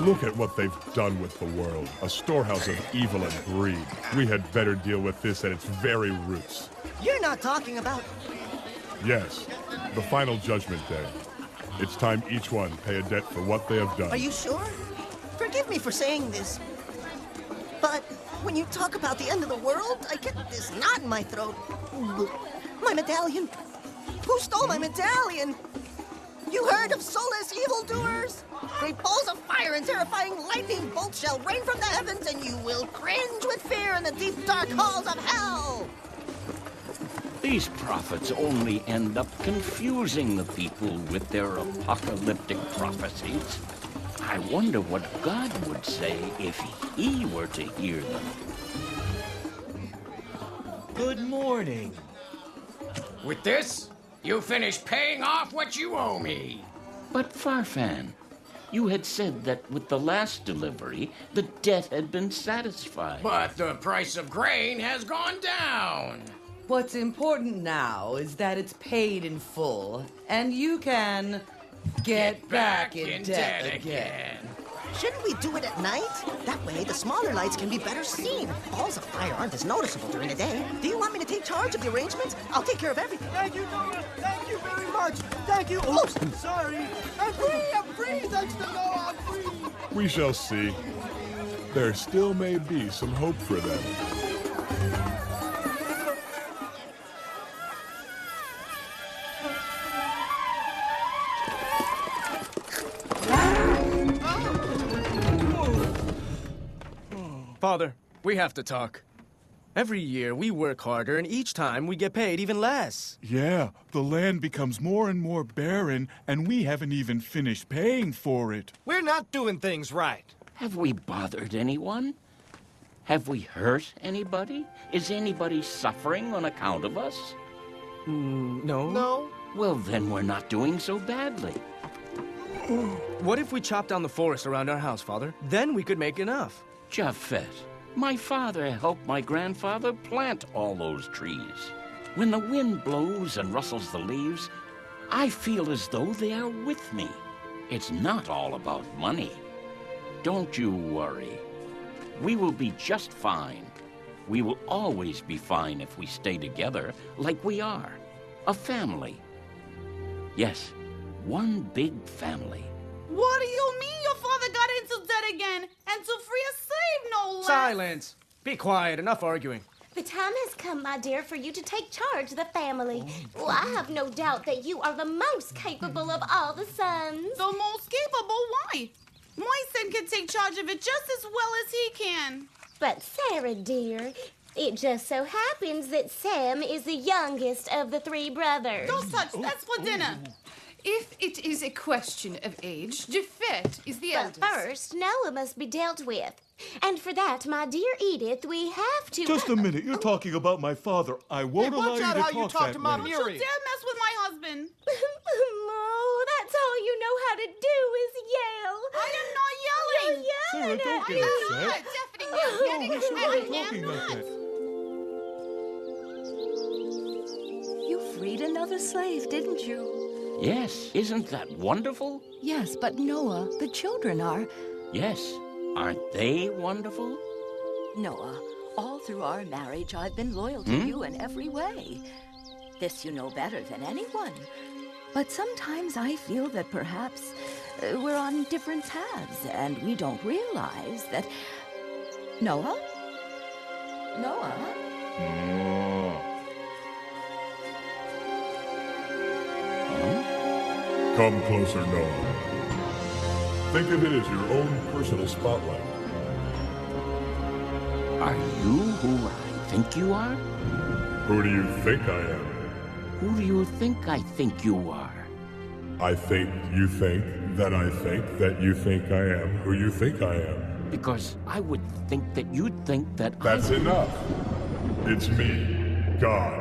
Look at what they've done with the world. A storehouse of evil and greed. We had better deal with this at its very roots. You're not talking about... Yes, the final judgment day. It's time each one pay a debt for what they have done. Are you sure? Forgive me for saying this, but when you talk about the end of the world, I get this knot in my throat. My medallion. Who stole my medallion? You heard of soulless evildoers? Great balls of fire and terrifying lightning bolts shall rain from the heavens, and you will cringe with fear in the deep, dark halls of hell. These prophets only end up confusing the people with their apocalyptic prophecies. I wonder what God would say if he were to hear them. Good morning. With this, you finish paying off what you owe me. But Farfan, you had said that with the last delivery, the debt had been satisfied. But the price of grain has gone down. What's important now is that it's paid in full, and you can get back in debt again. Shouldn't we do it at night? That way, the smaller lights can be better seen. Balls of fire aren't as noticeable during the day. Do you want me to take charge of the arrangements? I'll take care of everything. Thank you, Noah. Thank you very much. Thank you. Oops, sorry. I'm free. I'm free. Thanks to Noah, I'm free. We shall see. There still may be some hope for them. Father, we have to talk. Every year we work harder, and each time we get paid even less. Yeah, the land becomes more and more barren, and we haven't even finished paying for it. We're not doing things right. Have we bothered anyone? Have we hurt anybody? Is anybody suffering on account of us? No. No? Well, then we're not doing so badly. What if we chop down the forest around our house, Father? Then we could make enough. Japhet, my father helped my grandfather plant all those trees. When the wind blows and rustles the leaves, I feel as though they are with me. It's not all about money. Don't you worry. We will be just fine. We will always be fine if we stay together like we are. A family. Yes, one big family. What do you mean your father got into debt again? And to free a slave, no less? Silence. Be quiet. Enough arguing. The time has come, my dear, for you to take charge of the family. Well, I have no doubt that you are the most capable of all the sons. The most capable? Why? My son can take charge of it just as well as he can. But, Sarah, dear, it just so happens that Sam is the youngest of the three brothers. Don't touch. That's for dinner. If it is a question of age, Japhet is the eldest. But first, Noah must be dealt with. And for that, my dear Edith, we have to... Just a minute. You're talking about my father. I won't allow you to talk that way. Don't you dare mess with my husband. Oh, that's all you know how to do is yell. I am not yelling. Sarah, don't get upset. Deafening you. Talking like that. You freed another slave, didn't you? Yes, isn't that wonderful? Yes, but Noah, the children are... Yes, aren't they wonderful? Noah, all through our marriage, I've been loyal to you in every way. This you know better than anyone. But sometimes I feel that perhaps we're on different paths, and we don't realize that... Noah? Noah? Come closer, Noah. Think of it as your own personal spotlight. Are you who I think you are? Who do you think I am? Who do you think I think you are? I think you think That I think that you think I am who you think I am. Because I would think that you'd think that That's enough. It's me, God.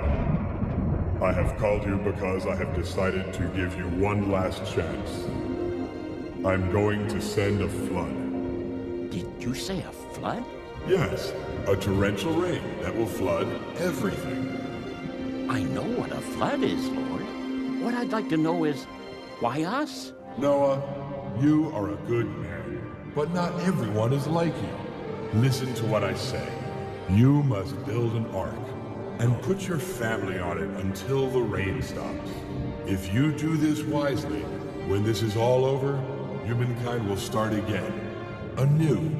I have called you because I have decided to give you one last chance. I'm going to send a flood. Did you say a flood? Yes, a torrential rain that will flood everything. I know what a flood is, Lord. What I'd like to know is, why us? Noah, you are a good man, but not everyone is like you. Listen to what I say. You must build an ark and put your family on it until the rain stops. If you do this wisely, when this is all over, humankind will start again, anew.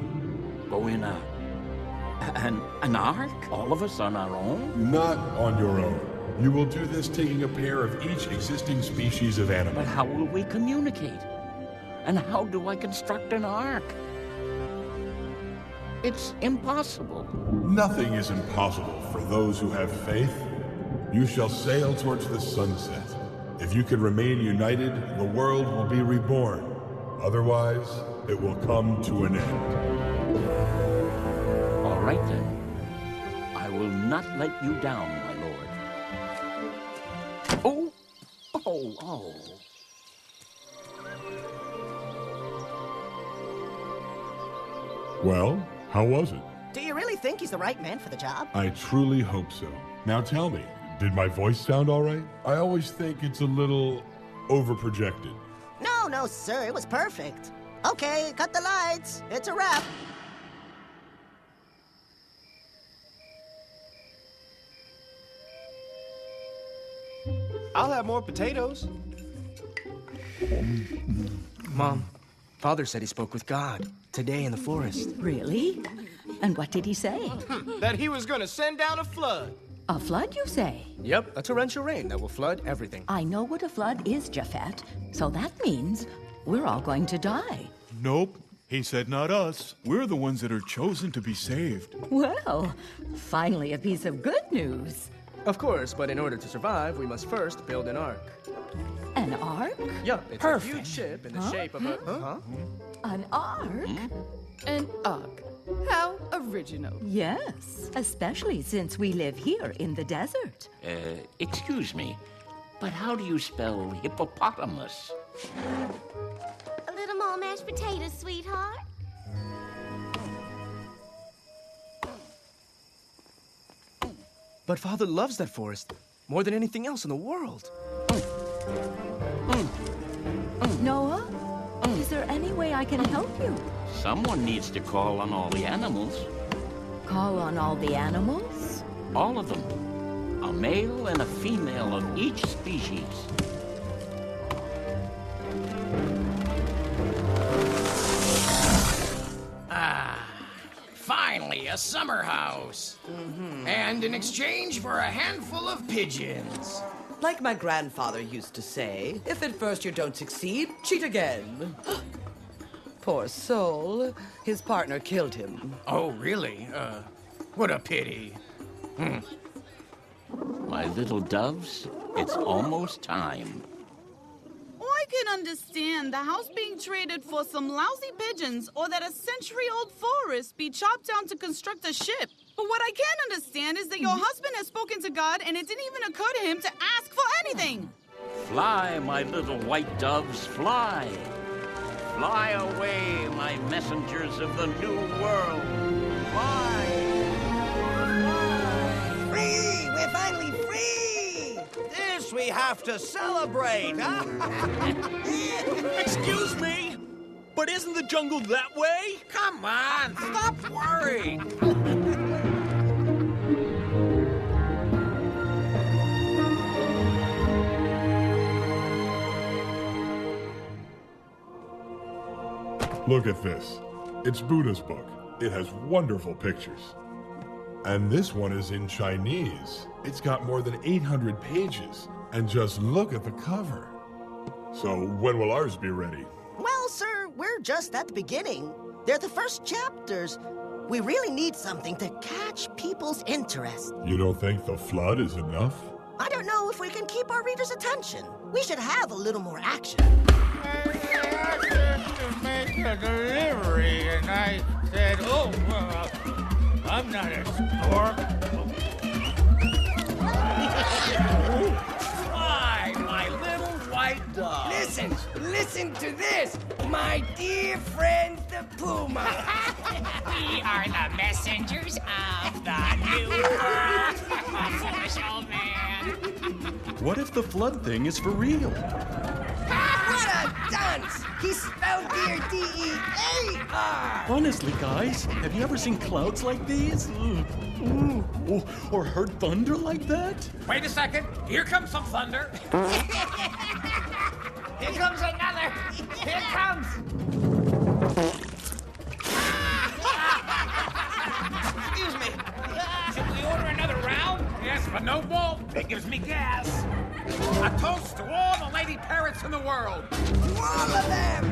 Go in an ark? All of us on our own? Not on your own. You will do this taking a pair of each existing species of animal. But how will we communicate? And how do I construct an ark? It's impossible. Nothing is impossible for those who have faith. You shall sail towards the sunset. If you can remain united, the world will be reborn. Otherwise, it will come to an end. All right, then. I will not let you down, my lord. Oh. Well, how was it? Do you really think he's the right man for the job? I truly hope so. Now tell me, did my voice sound all right? I always think it's a little overprojected. No, sir, it was perfect. Okay, cut the lights. It's a wrap. I'll have more potatoes. Mom, Father said he spoke with God today in the forest. Really? And what did he say? That he was gonna send down a flood. A flood, you say? Yep, a torrential rain that will flood everything. I know what a flood is, Japhet. So that means we're all going to die. Nope. He said not us. We're the ones that are chosen to be saved. Well, finally a piece of good news. Of course, but in order to survive, we must first build an ark. An ark? Yep, it's Perfect. a huge ship in the shape of a... An ark? An ark. How original. Yes, especially since we live here in the desert. Excuse me, but how do you spell hippopotamus? A little more mashed potatoes, sweetheart. But Father loves that forest more than anything else in the world. Noah, is there any way I can help you? Someone needs to call on all the animals. Call on all the animals? All of them. A male and a female of each species. Finally, a summer house. And in exchange for a handful of pigeons. Like my grandfather used to say, if at first you don't succeed, cheat again. Poor soul. His partner killed him. Oh, really? What a pity. My little doves, it's almost time. I can understand the house being traded for some lousy pigeons or that a century-old forest be chopped down to construct a ship. But what I can't understand is that your husband has spoken to God and it didn't even occur to him to ask for anything. Fly, my little white doves, fly. Fly away, my messengers of the new world. Fly. Free! We're finally free! This we have to celebrate, huh? Excuse me, but isn't the jungle that way? Come on, stop worrying. Look at this. It's Buddha's book. It has wonderful pictures. And this one is in Chinese. It's got more than 800 pages. And just look at the cover. So when will ours be ready? Well, sir, we're just at the beginning. They're the first chapters. We really need something to catch people's interest. You don't think the flood is enough? I don't know if we can keep our readers' attention. We should have a little more action. asked him to make a delivery, and I said, oh, well, I'm not a stork. Why, my little white dog. Listen to this. My dear friend, the puma. We are the messengers of the new world. Foolish old man. What if the flood thing is for real? What a dunce! He spelled dear D-E-A-R! Honestly, guys, have you ever seen clouds like these? Or heard thunder like that? Wait a second. Here comes some thunder. Here comes another. Here comes. Excuse me. Should we order another round? Yes, but no more. It gives me gas. A toast to all the lady parrots in the world. To all of them!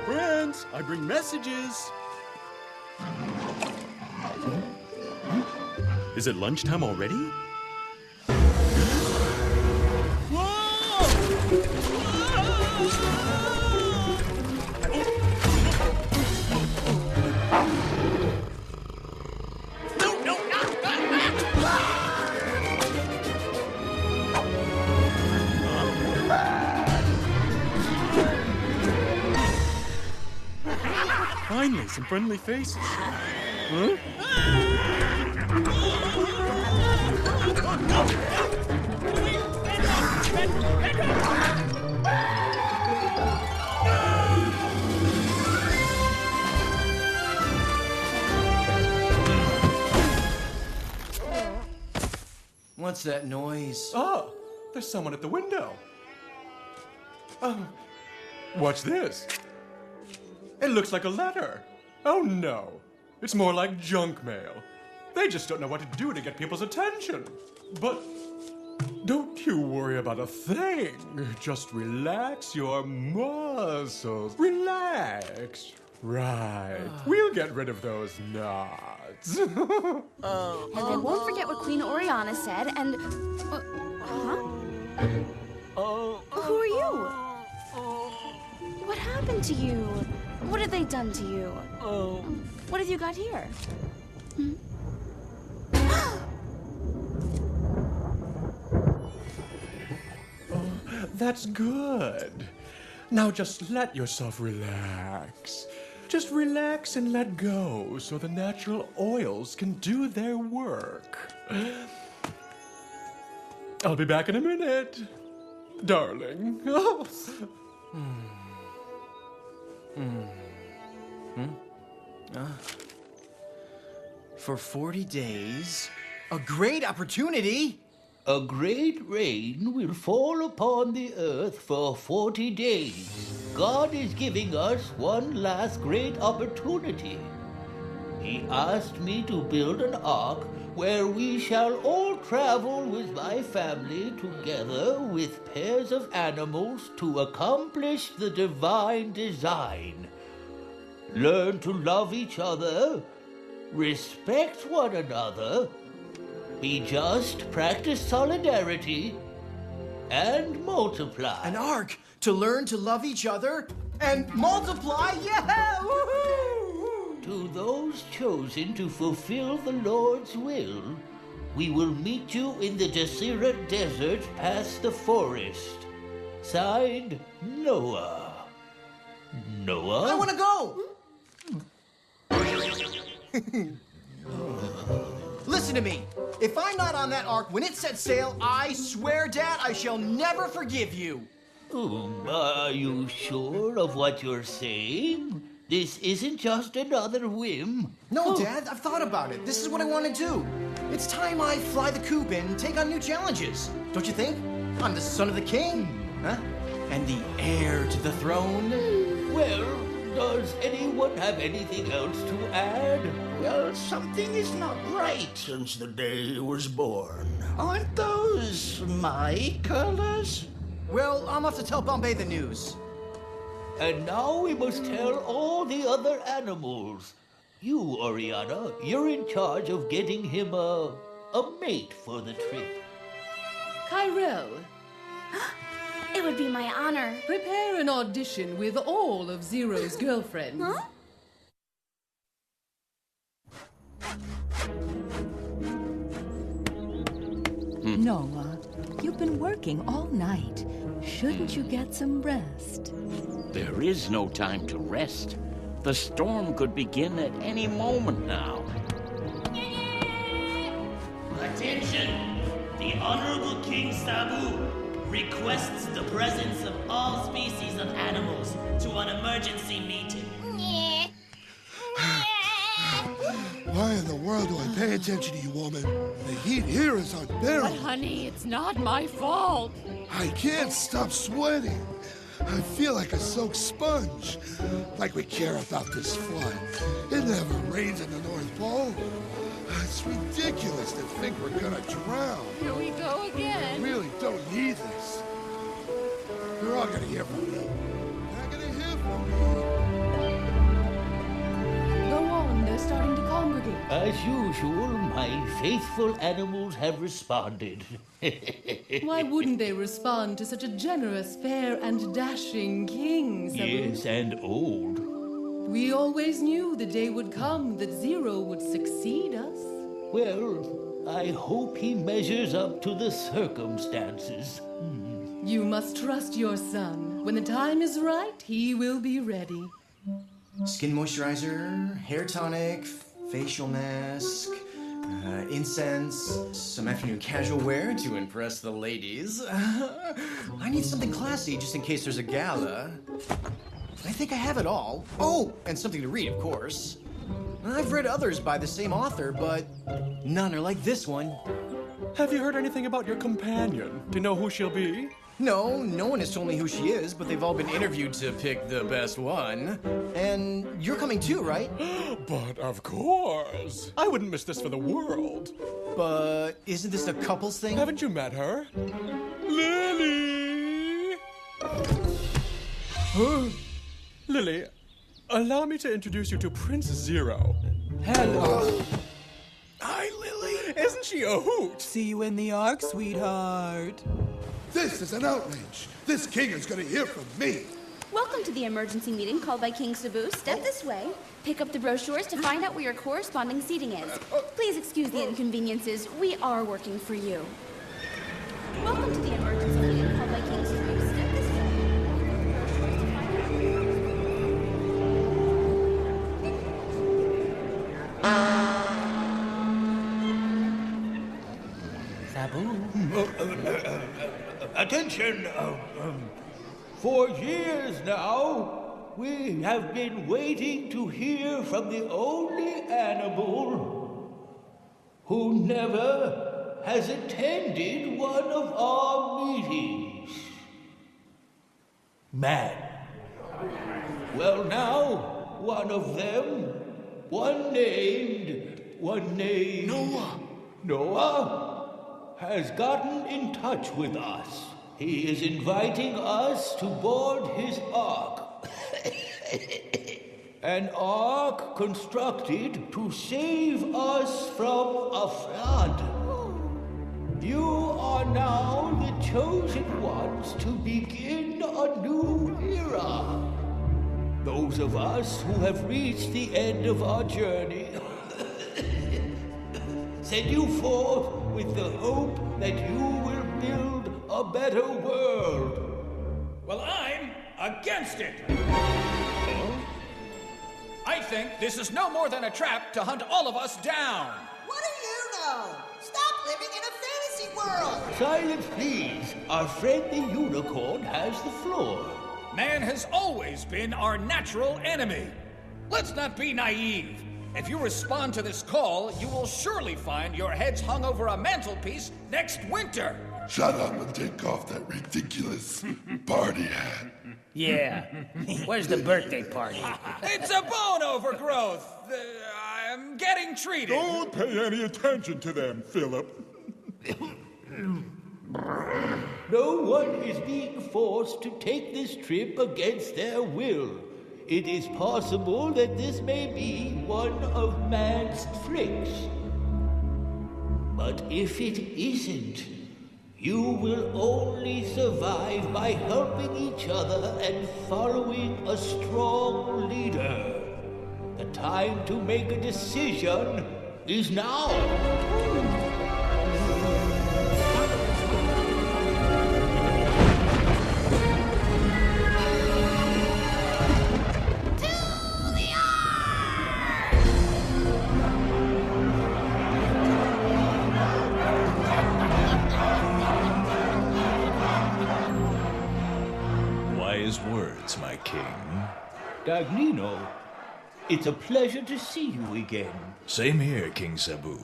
Friends, I bring messages. Is it lunchtime already? Finally, some friendly faces. Huh? What's that noise? Oh, there's someone at the window. Oh, what's this? It looks like a letter. Oh no, it's more like junk mail. They just don't know what to do to get people's attention. But don't you worry about a thing. Just relax your muscles. Relax. Right. We'll get rid of those knots. And they won't forget what Queen Oriana said, and... Who are you? What happened to you? What have they done to you? What have you got here? That's good. Now just let yourself relax. Just relax and let go so the natural oils can do their work. I'll be back in a minute, darling. For 40 days? A great opportunity! A great rain will fall upon the earth for 40 days. God is giving us one last great opportunity. He asked me to build an ark where we shall all travel with my family together with pairs of animals to accomplish the divine design. Learn to love each other, respect one another, be just, practice solidarity, and multiply. An ark to learn to love each other and multiply? Yeah! Woohoo! To those chosen to fulfill the Lord's will, we will meet you in the Deseret Desert past the forest. Signed, Noah. Noah? I want to go! Listen to me. If I'm not on that ark when it sets sail, I swear, Dad, I shall never forgive you. Are you sure of what you're saying? This isn't just another whim. No, Dad, I've thought about it. This is what I want to do. It's time I fly the coop and take on new challenges. Don't you think? I'm the son of the king, huh? And the heir to the throne. Well, does anyone have anything else to add? Well, something is not right since the day he was born. Aren't those my colors? Well, I'm off to tell Bombay the news. And now we must tell all the other animals. You, Oriana, you're in charge of getting him a mate for the trip. Kyrell, It would be my honor. prepare an audition with all of Zero's girlfriends. Huh? Noah, you've been working all night. Shouldn't you get some rest? There is no time to rest. The storm could begin at any moment now. Attention! The Honorable King Sabu requests the presence of all species of animals to an emergency meeting. Why in the world do I pay attention to you, woman? The heat here is unbearable. But honey, it's not my fault. I can't stop sweating. I feel like a soaked sponge. Like we care about this flood. It never rains in the North Pole. It's ridiculous to think we're gonna drown. Here we go again. I really don't need this. You're all gonna hear from me. You're gonna hear from me. Go on, they're starting to congregate. As usual, my faithful animals have responded. Why wouldn't they respond to such a generous, fair, and dashing king, Sabu? Yes, and old. We always knew the day would come that Zero would succeed us. Well, I hope he measures up to the circumstances. You must trust your son. When the time is right, he will be ready. Skin moisturizer, hair tonic, facial mask, incense, some afternoon casual wear to impress the ladies. I need something classy just in case there's a gala. I think I have it all. Oh, and something to read, of course. I've read others by the same author, but none are like this one. Have you heard anything about your companion? Do you know who she'll be? No, no one has told me who she is, but they've all been interviewed to pick the best one. And you're coming too, right? But of course. I wouldn't miss this for the world. But isn't this a couples thing? Haven't you met her? Lily! Lily, allow me to introduce you to Prince Zero. Hello. Hi, Lily. Isn't she a hoot? See you in the Ark, sweetheart. This is an outrage. This king is gonna hear from me. Welcome to the emergency meeting called by King Sabu. Step this way. Pick up the brochures to find out where your corresponding seating is. Please excuse the inconveniences. We are working for you. Welcome to the emergency meeting called by King Sabu. Step this way. Attention! For years now, we have been waiting to hear from the only animal who never has attended one of our meetings. Man. Well, now, one of them, one named Noah, has gotten in touch with us. He is inviting us to board his ark. An ark constructed to save us from a flood. You are now the chosen ones to begin a new era. Those of us who have reached the end of our journey send you forth with the hope that you will build a better world. Well, I'm against it. I think this is no more than a trap to hunt all of us down. What do you know? Stop living in a fantasy world! Silence, please. Our friend the unicorn has the floor. Man has always been our natural enemy. Let's not be naive. If you respond to this call, you will surely find your heads hung over a mantelpiece next winter. Shut up and take off that ridiculous party hat. Yeah. Where's the birthday party? It's a bone overgrowth. I'm getting treated. Don't pay any attention to them, Philip. No one is being forced to take this trip against their will. It is possible that this may be one of man's tricks. But if it isn't, you will only survive by helping each other and following a strong leader. The time to make a decision is now. Wise words, my king. Dagnino, it's a pleasure to see you again. Same here, King Sabu.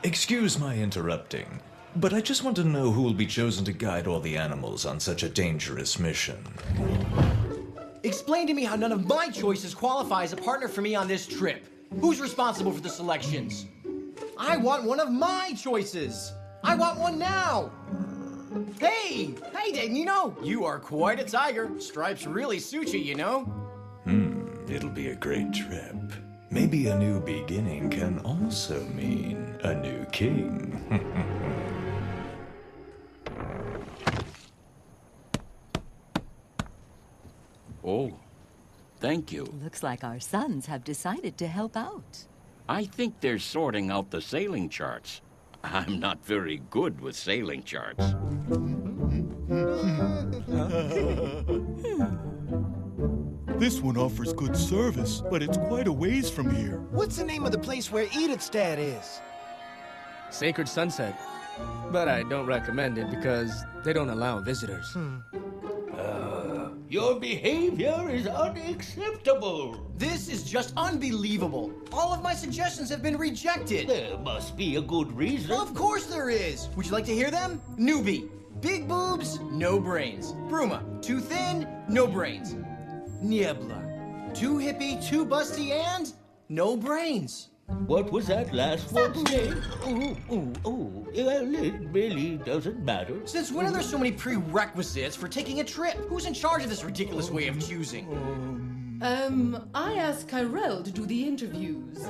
Excuse my interrupting, but I just want to know who will be chosen to guide all the animals on such a dangerous mission. Explain to me how none of my choices qualify as a partner for me on this trip. Who's responsible for the selections? I want one of my choices. I want one now. Hey, Dagnino, you are quite a tiger. Stripes really suit you, you know. It'll be a great trip. Maybe a new beginning can also mean a new king. Oh, thank you. Looks like our sons have decided to help out. I think they're sorting out the sailing charts. I'm not very good with sailing charts. This one offers good service, but it's quite a ways from here. What's the name of the place where Edith's dad is? Sacred Sunset. But I don't recommend it because they don't allow visitors. Your behavior is unacceptable. This is just unbelievable. All of my suggestions have been rejected. There must be a good reason. Of course there is. Would you like to hear them? Newbie. Big boobs, no brains. Bruma. Too thin, no brains. Niebla. Too hippie, too busty, and no brains. What was that last one say? Well, it really doesn't matter. Since when are there so many prerequisites for taking a trip? Who's in charge of this ridiculous way of choosing? I asked Kyrell to do the interviews.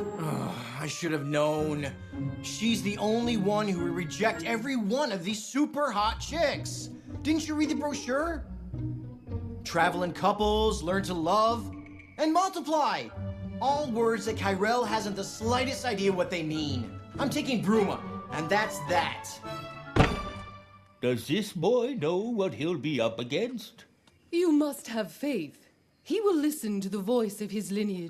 I should have known. She's the only one who would reject every one of these super hot chicks. Didn't you read the brochure? Travel in couples, learn to love, and multiply. All words that Kyrell hasn't the slightest idea what they mean. I'm taking Bruma, and that's that. Does this boy know what he'll be up against? You must have faith. He will listen to the voice of his lineage.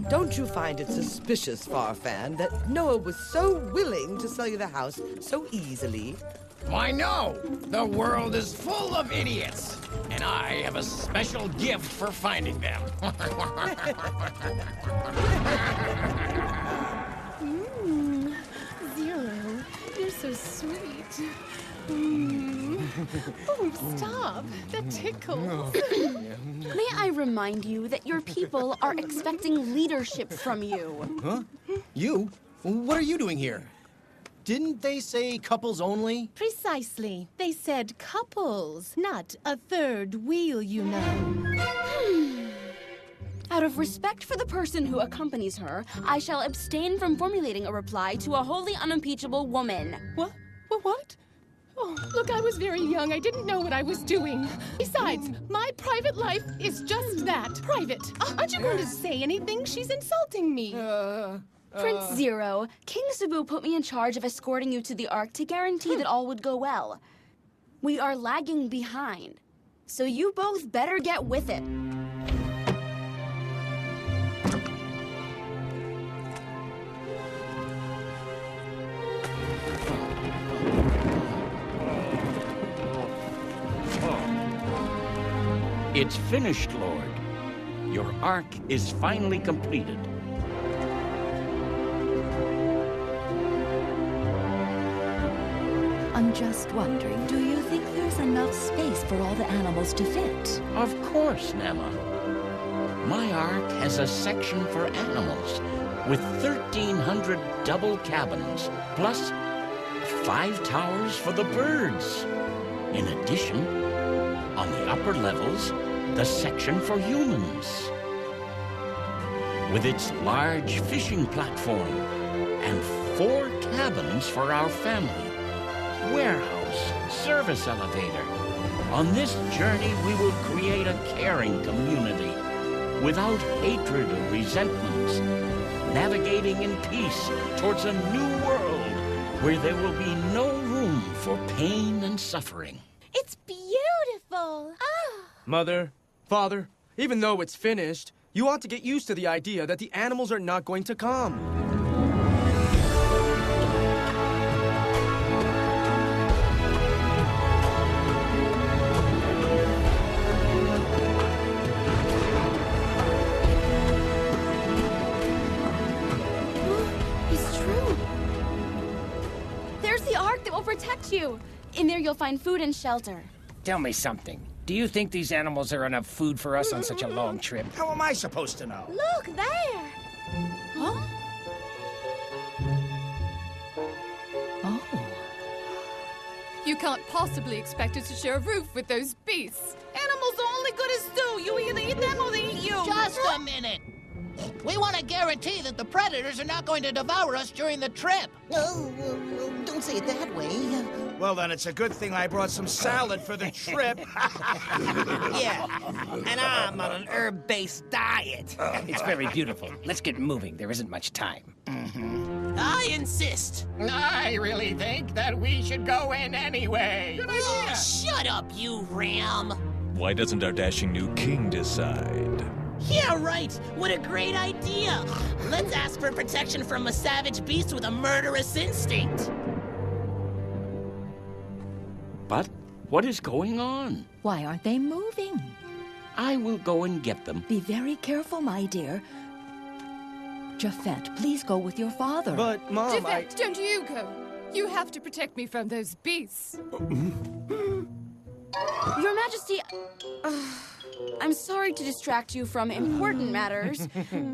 Don't you find it suspicious, Farfan, that Noah was so willing to sell you the house so easily? Why, no! The world is full of idiots, and I have a special gift for finding them. Zero, you're so sweet. Oh, stop. That tickles. May I remind you that your people are expecting leadership from you. Huh? You? What are you doing here? Didn't they say couples only? Precisely. They said couples, not a third wheel, you know. Out of respect for the person who accompanies her, I shall abstain from formulating a reply to a wholly unimpeachable woman. What? What? Oh, look, I was very young. I didn't know what I was doing. Besides, my private life is just that, private. Aren't you going to say anything? She's insulting me. Prince Zero, King Sabu put me in charge of escorting you to the Ark to guarantee that all would go well. We are lagging behind, so you both better get with it. It's finished, Lord. Your ark is finally completed. I'm just wondering, do you think there's enough space for all the animals to fit? Of course, Nema. My ark has a section for animals with 1,300 double cabins, plus 5 towers for the birds. In addition, On the upper levels, the section for humans. With its large fishing platform and 4 cabins for our family, warehouse, service elevator. On this journey, we will create a caring community without hatred or resentments, navigating in peace towards a new world where there will be no room for pain and suffering. It's beautiful. Oh. Mother, Father, even though it's finished, you ought to get used to the idea that the animals are not going to come. It's true. There's the ark that will protect you. In there you'll find food and shelter. Tell me something. Do you think these animals are enough food for us on such a long trip? How am I supposed to know? Look there. Huh? You can't possibly expect us to share a roof with those beasts. Animals are only good as stew. You either eat them or they eat you. Just a minute. We want to guarantee that the predators are not going to devour us during the trip. Oh, don't say it that way. Well, then it's a good thing I brought some salad for the trip. Yeah, and I'm on an herb-based diet. It's very beautiful. Let's get moving. There isn't much time. I insist. I really think that we should go in anyway. Good idea. Shut up, you ram. Why doesn't our dashing new king decide? Yeah, right. What a great idea. Let's ask for protection from a savage beast with a murderous instinct. But what is going on? Why aren't they moving? I will go and get them. Be very careful, my dear. Japhet, please go with your father. But, Mom, Japhet, don't you go. You have to protect me from those beasts. Your Majesty, I'm sorry to distract you from important matters,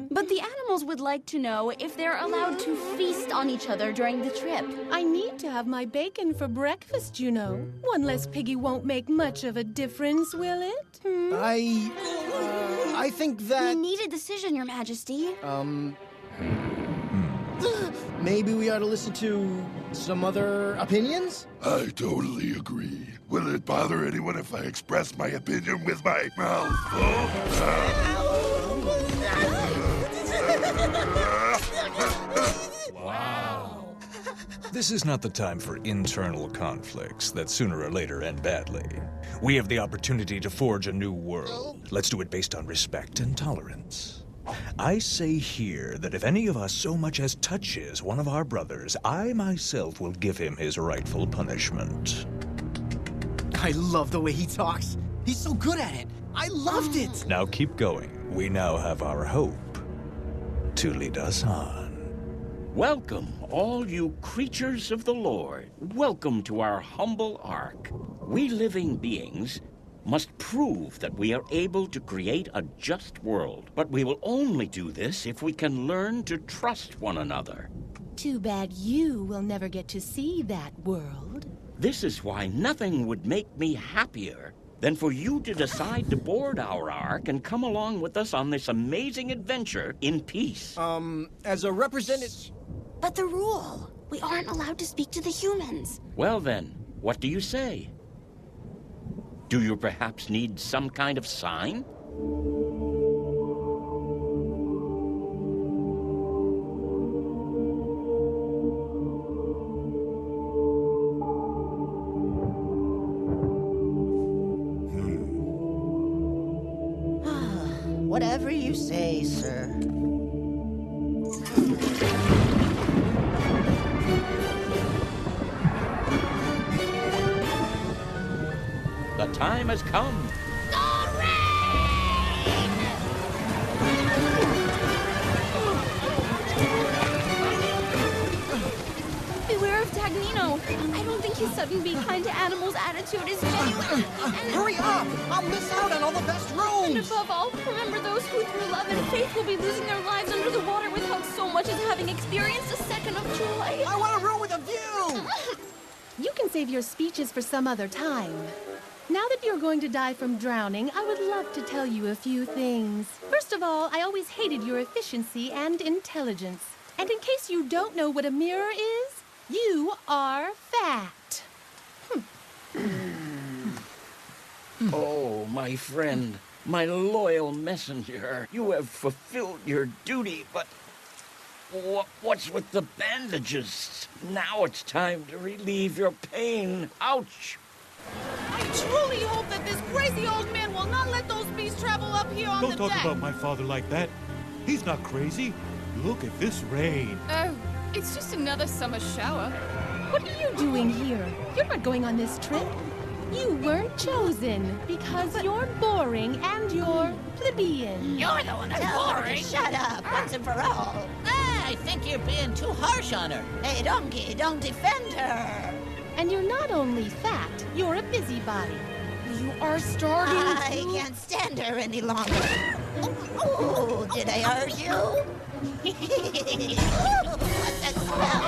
but the animals would like to know if they're allowed to feast on each other during the trip. I need to have my bacon for breakfast, you know. One less piggy won't make much of a difference, will it? I think that... We need a decision, Your Majesty. Maybe we ought to listen to some other opinions? I totally agree. Will it bother anyone if I express my opinion with my mouth full? Wow. This is not the time for internal conflicts that sooner or later end badly. We have the opportunity to forge a new world. Let's do it based on respect and tolerance. I say here that if any of us so much as touches one of our brothers, I myself will give him his rightful punishment. I love the way he talks. He's so good at it. I loved it. Now keep going. We now have our hope to lead us on. Welcome, all you creatures of the Lord. Welcome to our humble ark. We living beings must prove that we are able to create a just world. But we will only do this if we can learn to trust one another. Too bad you will never get to see that world. This is why nothing would make me happier than for you to decide to board our ark and come along with us on this amazing adventure in peace. As a representative... But the rule, we aren't allowed to speak to the humans. Well then, what do you say? Do you perhaps need some kind of sign? Whatever you say, sir. The time has come. Beware of Tagnino. I don't think his sudden be kind to animals attitude is genuine. Hurry up! I'll miss out on all the best rooms! And above all, remember those who through love and faith will be losing their lives under the water without so much as having experienced a second of joy. I want a room with a view! You can save your speeches for some other time. Now that you're going to die from drowning, I would love to tell you a few things. First of all, I always hated your efficiency and intelligence. And in case you don't know what a mirror is, you are fat. Oh, my friend, my loyal messenger, you have fulfilled your duty, but what's with the bandages? Now it's time to relieve your pain. Ouch! I truly hope that this crazy old man will not let those beasts travel up here on the deck. Don't talk about my father like that. He's not crazy. Look at this rain. Oh, it's just another summer shower. What are you doing here? You're not going on this trip. You weren't chosen because you're boring and you're plebeian. You're the one that's boring. Shut up, once and for all. I think you're being too harsh on her. Hey, Donkey, don't defend her. And you're not only fat, you're a busybody. You are starting I can't stand her any longer. Oh, did I hurt you? What's that smell?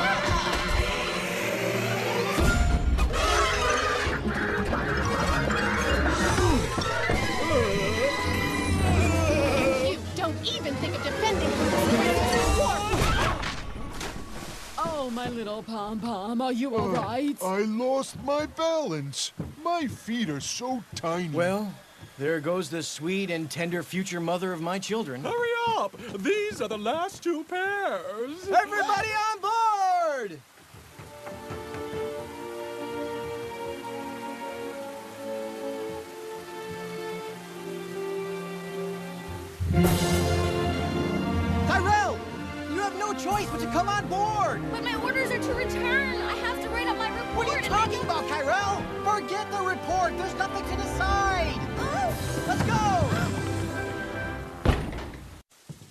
You don't even think of defending yourself. Oh, my little pom-pom, are you all right? I lost my balance. My feet are so tiny. Well, there goes the sweet and tender future mother of my children. Hurry up! These are the last two pairs. Everybody on board! Tyrell! You have no choice but to come on board! But my orders are to return. I have to write up my report. What are you talking about, Tyrell? Forget the report. There's nothing to decide. Let's go!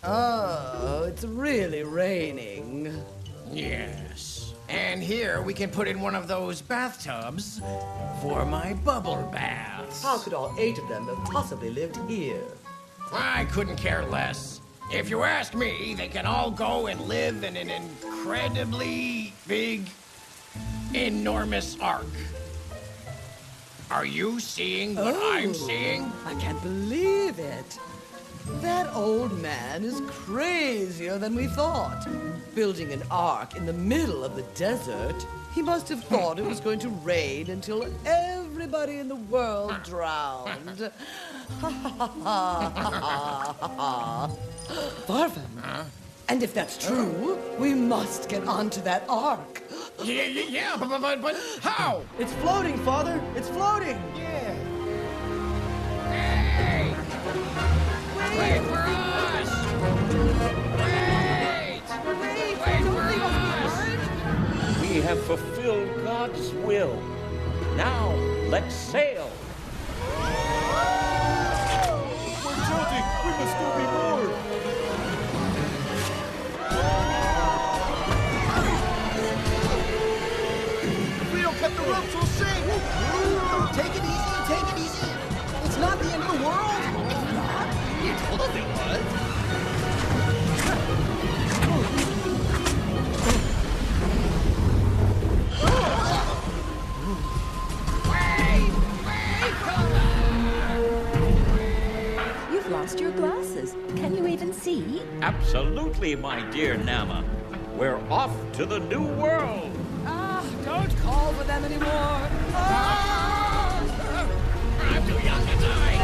Oh, it's really raining. Yes. And here we can put in one of those bathtubs for my bubble baths. How could all 8 of them have possibly lived here? I couldn't care less. If you ask me, they can all go and live in an incredibly big, enormous ark. Are you seeing what I'm seeing? I can't believe it. That old man is crazier than we thought. Building an ark in the middle of the desert. He must have thought it was going to rain until everybody in the world drowned. Farvan. And if that's true, we must get onto that ark. Yeah, but how? It's floating, Father. It's floating. Yeah. Hey! Wait for us! Wait! Wait for us! We have fulfilled God's will. Now, let's sail. We're tilting. We must still be moored. If we don't cut the ropes, we'll sink. Take it easy. Take it easy. It's not the end of the world. It's not. You told us it was. You've lost your glasses. Can you even see? Absolutely, my dear Nama. We're off to the new world. Don't call for them anymore. I'm too young to die!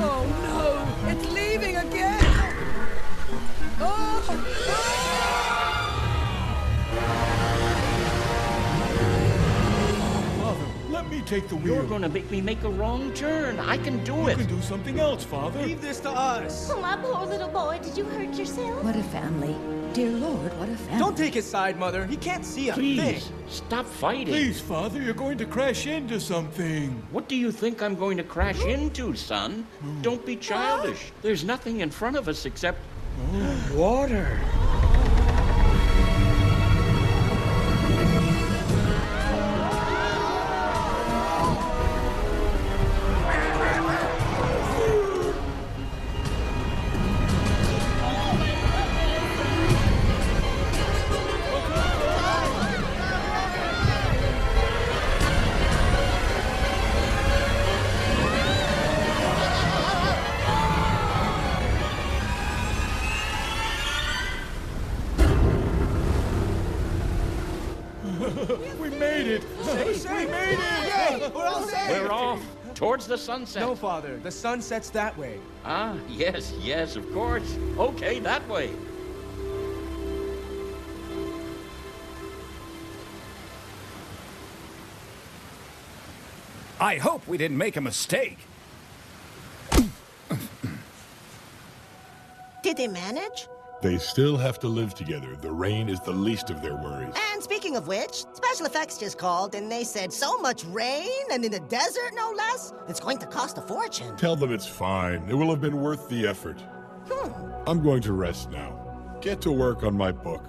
Oh no! It's leaving again! Father, let me take the wheel. You're going to make me make a wrong turn. I can do it. You can do something else, Father. Leave this to us. Oh, my poor little boy, did you hurt yourself? What a family. Dear Lord, what a family. Don't take his side, Mother. He can't see a thing. Please, stop fighting. Please, Father, you're going to crash into something. What do you think I'm going to crash into, son? Don't be childish. There's nothing in front of us except water. We made it! Yay! We're all safe! We're off towards the sunset. No, Father. The sun sets that way. Ah, yes, yes, of course. Okay, that way. I hope we didn't make a mistake. Did they manage? They still have to live together. The rain is the least of their worries. And speaking of which, special effects just called and they said so much rain and in the desert, no less. It's going to cost a fortune. Tell them it's fine. It will have been worth the effort. I'm going to rest now. Get to work on my book.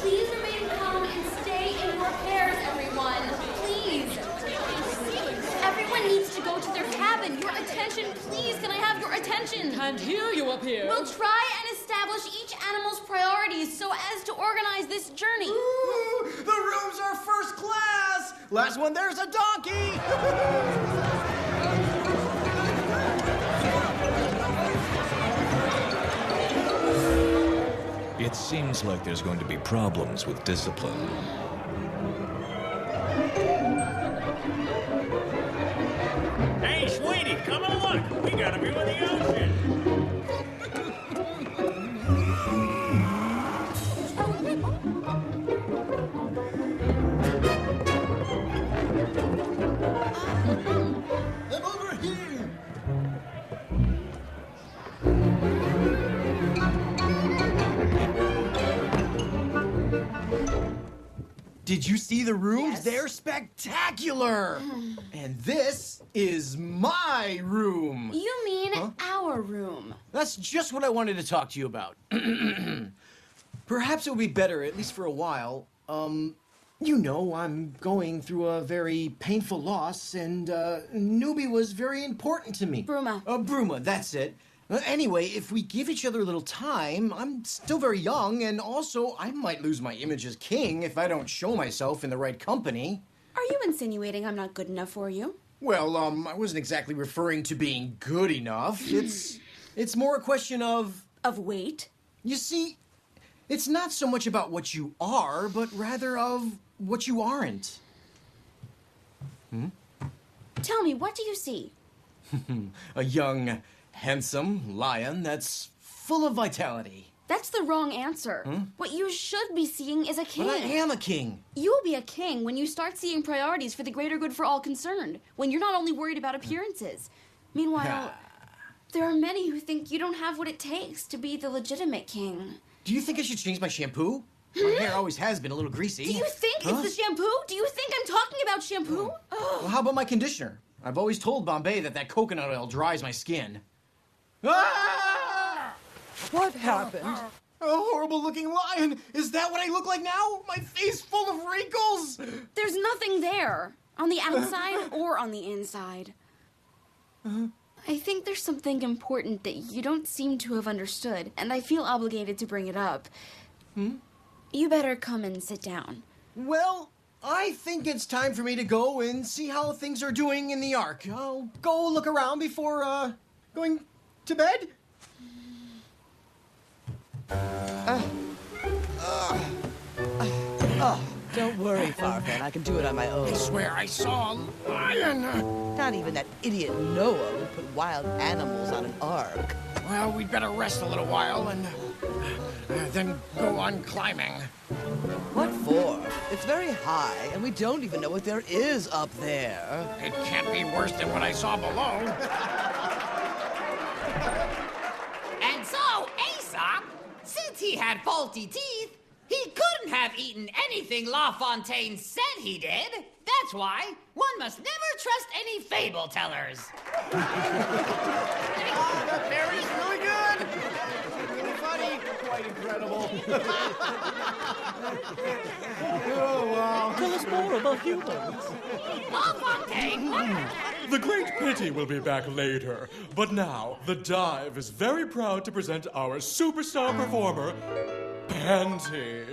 Please remain calm and stay in your pairs, everyone. Please. Everyone needs to go to their cabin. Your attention, please. Can I have your attention? Can't hear you up here. We'll try and establish each animal's priorities so as to organize this journey. Ooh, the rooms are first class! Last one, there's a donkey! It seems like there's going to be problems with discipline. Hey, sweetie, come and look. We got a view of the ocean. I'm over here! Did you see the rooms? Yes. They're spectacular! And this is my room! You mean our room. That's just what I wanted to talk to you about. Perhaps it would be better, at least for a while. You know, I'm going through a very painful loss, and Newbie was very important to me. Bruma. Bruma, that's it. Anyway, if we give each other a little time, I'm still very young, and also I might lose my image as king if I don't show myself in the right company. Are you insinuating I'm not good enough for you? Well, I wasn't exactly referring to being good enough. It's more a question of... Of weight? You see, it's not so much about what you are, but rather of what you aren't. Tell me, what do you see? A young, handsome lion that's full of vitality. That's the wrong answer. What you should be seeing is a king. But I am a king. You will be a king when you start seeing priorities for the greater good for all concerned, when you're not only worried about appearances. Meanwhile, there are many who think you don't have what it takes to be the legitimate king. Do you think I should change my shampoo? My hair always has been a little greasy. Do you think it's the shampoo? Do you think I'm talking about shampoo? Well, how about my conditioner? I've always told Bombay that coconut oil dries my skin. Ah! What happened? A horrible-looking lion! Is that what I look like now? My face full of wrinkles! There's nothing there, on the outside or on the inside. I think there's something important that you don't seem to have understood, and I feel obligated to bring it up. You better come and sit down. Well, I think it's time for me to go and see how things are doing in the Ark. I'll go look around before, going to bed. Don't worry, Farfan. I can do it on my own. I swear I saw a lion. Not even that idiot Noah would put wild animals on an ark. Well, we'd better rest a little while and then go on climbing. What for? It's very high, and we don't even know what there is up there. It can't be worse than what I saw below. And so, Aesop, since he had faulty teeth, he couldn't have eaten anything La Fontaine said he did. That's why one must never trust any fable tellers. That fairy's really good! Really funny. Quite incredible. Oh, wow. Tell us more about humans. La Fontaine, The great pity will be back later. But now, the Dive is very proud to present our superstar performer, Panty.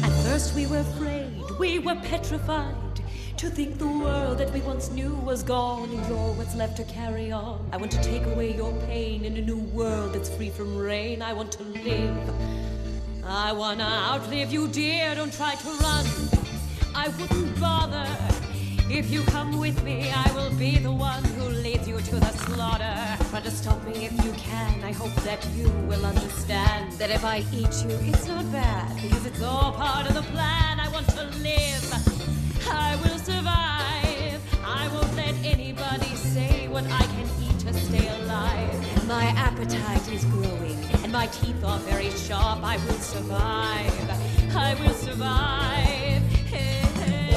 At first we were afraid, we were petrified To think the world that we once knew was gone and you're what's left to carry on. I want to take away your pain in a new world that's free from rain. I want to live. I wanna outlive you, dear. Don't try to run. I wouldn't bother. If you come with me, I will be the one who leads you to the slaughter. Try to stop me if you can. I hope that you will understand that if I eat you, it's not bad, because it's all part of the plan. I want to live. I will survive. I won't let anybody say what I can eat to stay alive. And my appetite is growing, and my teeth are very sharp. I will survive. I will survive. Hey, hey.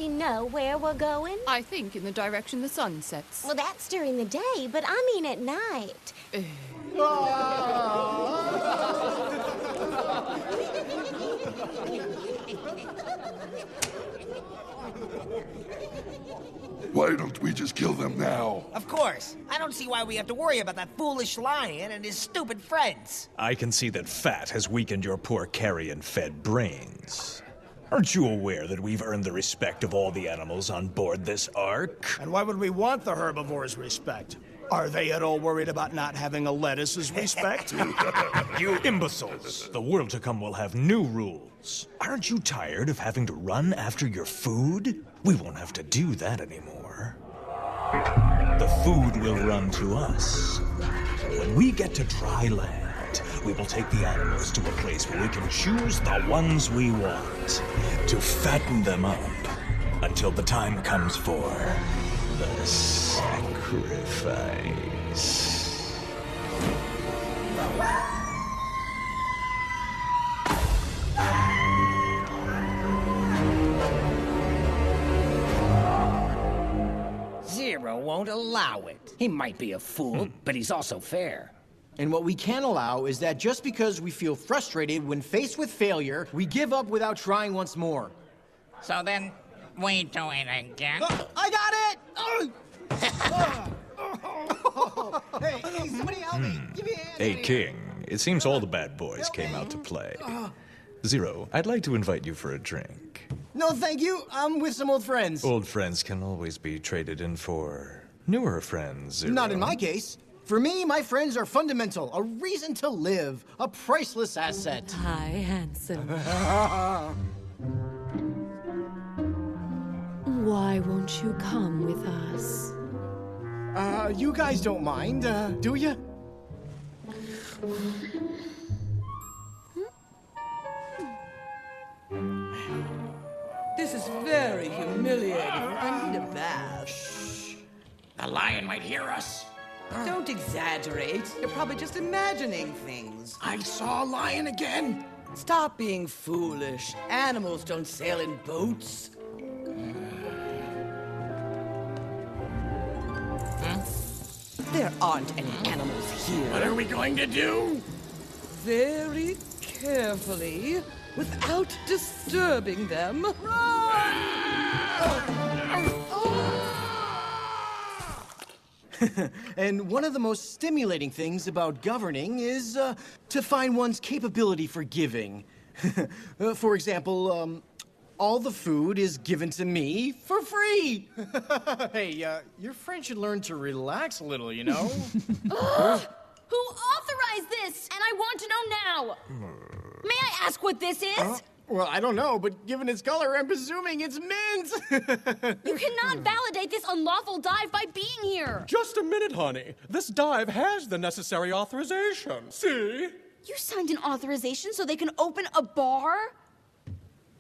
Know where we're going? I think in the direction the sun sets. Well, that's during the day, but I mean at night. Why don't we just kill them now? Of course. I don't see why we have to worry about that foolish lion and his stupid friends. I can see that fat has weakened your poor carrion-fed brains. Aren't you aware that we've earned the respect of all the animals on board this ark? And why would we want the herbivores' respect? Are they at all worried about not having a lettuce's respect? You imbeciles! The world to come will have new rules. Aren't you tired of having to run after your food? We won't have to do that anymore. The food will run to us. When we get to dry land, we will take the animals to a place where we can choose the ones we want, to fatten them up until the time comes for the sacrifice. Zero won't allow it. He might be a fool, but he's also fair. And what we can't allow is that just because we feel frustrated when faced with failure, we give up without trying once more. So then, we do it again. I got it! Hey, somebody help me! Give me a hand! Hey, King, it seems all the bad boys came out to play. Zero, I'd like to invite you for a drink. No, thank you. I'm with some old friends. Old friends can always be traded in for newer friends, Zero. Not in my case. For me, my friends are fundamental, a reason to live, a priceless asset. Hi, handsome. Why won't you come with us? You guys don't mind, do you? This is very humiliating. I need a bath. Shh. The lion might hear us. Don't exaggerate. You're probably just imagining things. I saw a lion again. Stop being foolish. Animals don't sail in boats. There aren't any animals here. What are we going to do? Very carefully, without disturbing them. And one of the most stimulating things about governing is to find one's capability for giving. For example, all the food is given to me for free. Hey, your friend should learn to relax a little, you know? Who authorized this? And I want to know now. May I ask what this is? Well, I don't know, but given its color, I'm presuming it's mint. You cannot validate this unlawful dive by being here. Just a minute, honey. This dive has the necessary authorization. See? You signed an authorization so they can open a bar?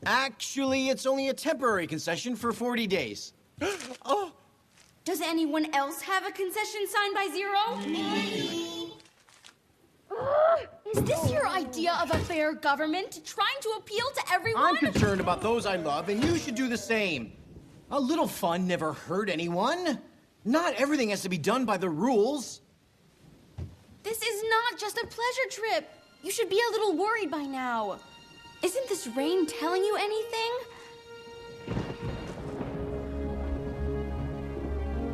Actually, it's only a temporary concession for 40 days. Oh. Does anyone else have a concession signed by Zero? Is this your idea of a fair government? Trying to appeal to everyone? I'm concerned about those I love, and you should do the same. A little fun never hurt anyone. Not everything has to be done by the rules. This is not just a pleasure trip. You should be a little worried by now. Isn't this rain telling you anything?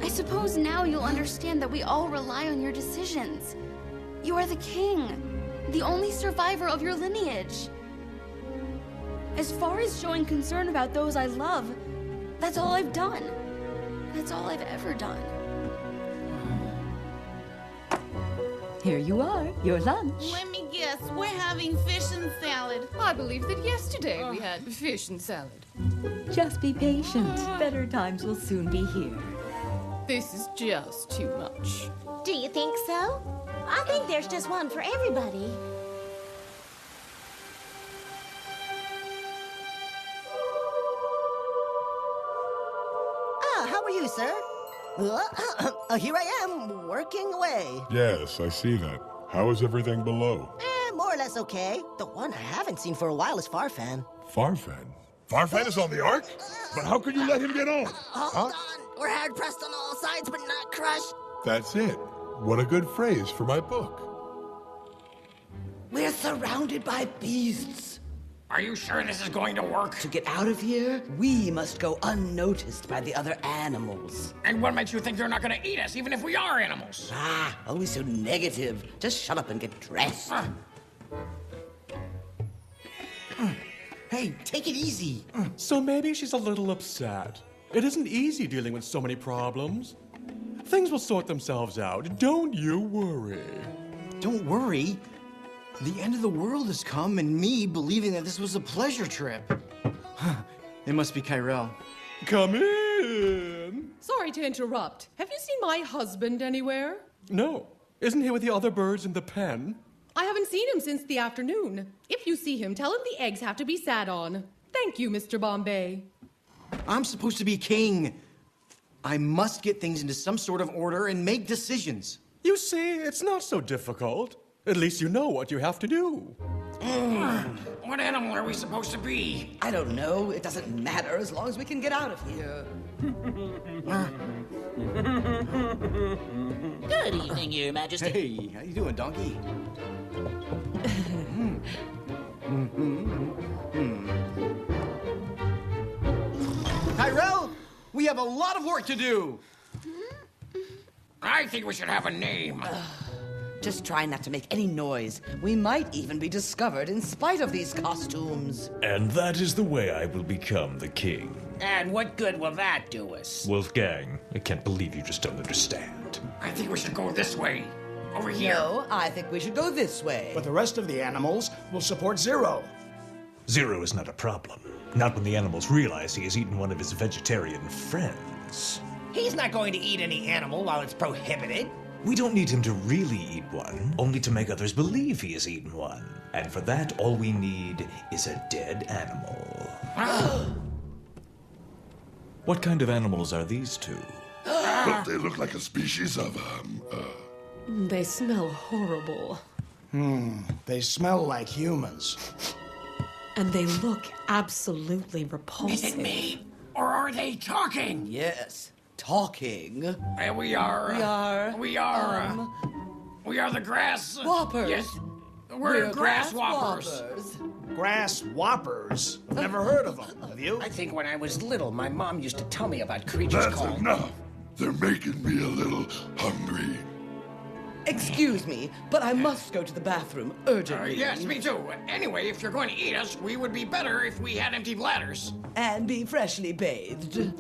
I suppose now you'll understand that we all rely on your decisions. You are the king, the only survivor of your lineage. As far as showing concern about those I love, that's all I've done. That's all I've ever done. Here you are, your lunch. Let me guess, we're having fish and salad. I believe that yesterday we had fish and salad. Just be patient. Better times will soon be here. This is just too much. Do you think so? I think there's just one for everybody. Ah, how are you, sir? Here I am, working away. Yes, I see that. How is everything below? More or less okay. The one I haven't seen for a while is Farfan. Farfan? Farfan is on the Ark? But how could you let him get on? Hold on. We're hard pressed on all sides, but not crushed. That's it. What a good phrase for my book. We're surrounded by beasts. Are you sure this is going to work? To get out of here, we must go unnoticed by the other animals. And what makes you think they're not going to eat us, even if we are animals? Ah, always so negative. Just shut up and get dressed. Hey, take it easy. So maybe she's a little upset. It isn't easy dealing with so many problems. Things will sort themselves out. Don't you worry. Don't worry. The end of the world has come, and me believing that this was a pleasure trip. It must be Kyrell. Come in. Sorry to interrupt. Have you seen my husband anywhere? No. Isn't he with the other birds in the pen? I haven't seen him since the afternoon. If you see him, tell him the eggs have to be sat on. Thank you, Mr. Bombay. I'm supposed to be king. I must get things into some sort of order and make decisions. You see, it's not so difficult. At least you know what you have to do. What animal are we supposed to be? I don't know. It doesn't matter as long as we can get out of here. Good evening, Your Majesty. Hey, how you doing, donkey? Kyrell, we have a lot of work to do. I think we should have a name. Just try not to make any noise. We might even be discovered in spite of these costumes. And that is the way I will become the king. And what good will that do us? Wolfgang, I can't believe you just don't understand. I think we should go this way. Over here. No, I think we should go this way. But the rest of the animals will support Zero. Zero is not a problem. Not when the animals realize he has eaten one of his vegetarian friends. He's not going to eat any animal while it's prohibited. We don't need him to really eat one, only to make others believe he has eaten one. And for that, all we need is a dead animal. What kind of animals are these two? Don't they look like a species of, They smell horrible. They smell like humans. And they look absolutely repulsive. Is it me? Or are they talking? Yes, talking. We are the grass... Whoppers. Yes, we're grass whoppers. Grass whoppers? Never heard of them, have you? I think when I was little, my mom used to tell me about creatures That's called... enough. They're making me a little hungry. Excuse me, but I must go to the bathroom urgently. Yes, me too. Anyway, if you're going to eat us, we would be better if we had empty bladders. And be freshly bathed. Do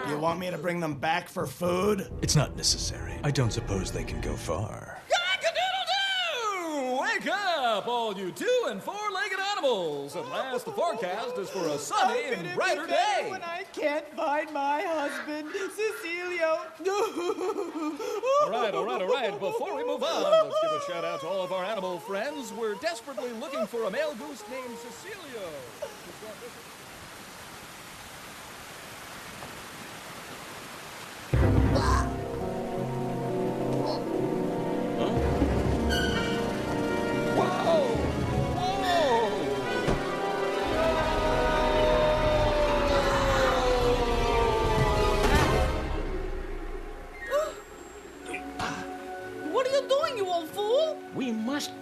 you want me to bring them back for food? It's not necessary. I don't suppose they can go far. Cock-a-doodle-doo! Wake up, all you 2- and 4-legged animals. At last, the forecast is for a sunny and brighter day. When I can't find my husband, Cecilio. All right. Before we move on, let's give a shout out to all of our animal friends. We're desperately looking for a male goose named Cecilio.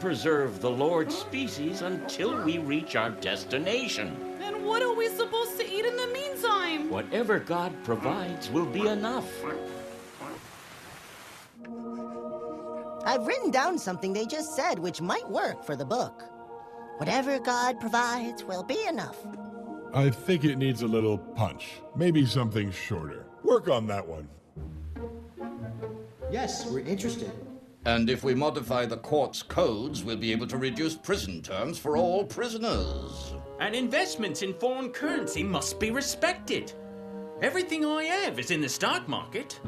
preserve the Lord's species until we reach our destination. And what are we supposed to eat in the meantime? Whatever God provides will be enough. I've written down something they just said which might work for the book. Whatever God provides will be enough. I think it needs a little punch. Maybe something shorter. Work on that one. Yes, we're interested. And if we modify the court's codes, we'll be able to reduce prison terms for all prisoners. And investments in foreign currency must be respected. Everything I have is in the stock market.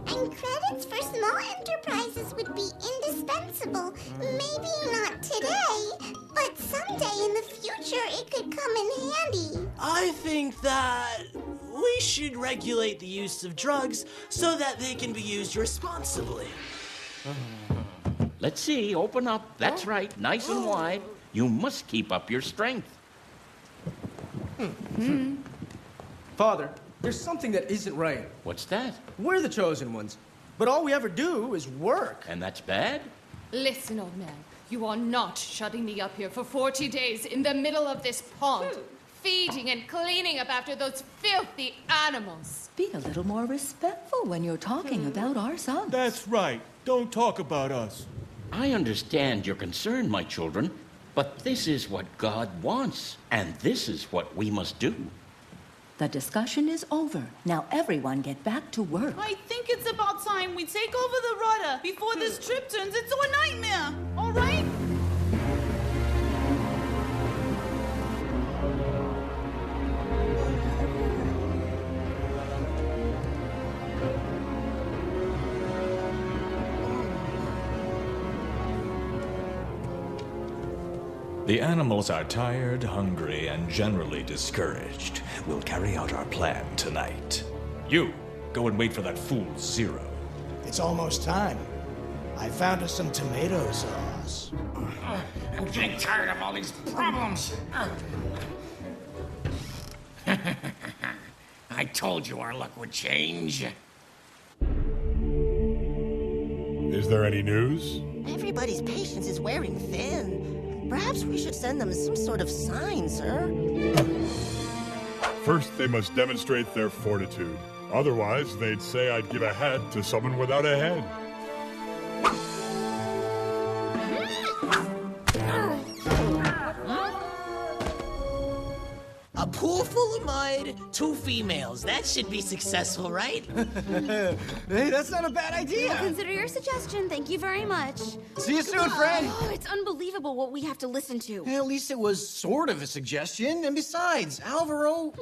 And credits for small enterprises would be indispensable. Maybe not today, but someday in the future it could come in handy. I think that we should regulate the use of drugs so that they can be used responsibly. Let's see, open up. That's right, nice and wide. You must keep up your strength. Father, there's something that isn't right. What's that? We're the chosen ones, but all we ever do is work. And that's bad? Listen, old man, you are not shutting me up here for 40 days in the middle of this pond, feeding and cleaning up after those filthy animals. Be a little more respectful when you're talking about our son. That's right. Don't talk about us. I understand your concern, my children, but this is what God wants, and this is what we must do. The discussion is over. Now everyone get back to work. I think it's about time we take over the rudder before this trip turns into a nightmare, all right? The animals are tired, hungry, and generally discouraged. We'll carry out our plan tonight. You, go and wait for that fool Zero. It's almost time. I found us some tomato sauce. I'm getting tired of all these problems. I told you our luck would change. Is there any news? Everybody's patience is wearing thin. Perhaps we should send them some sort of sign, sir. First, they must demonstrate their fortitude. Otherwise, they'd say I'd give a head to someone without a head. A pool full of mud, 2 females. That should be successful, right? Hey, that's not a bad idea. We'll consider your suggestion. Thank you very much. See you soon, friend. Oh, it's unbelievable what we have to listen to. At least it was sort of a suggestion. And besides, Alvaro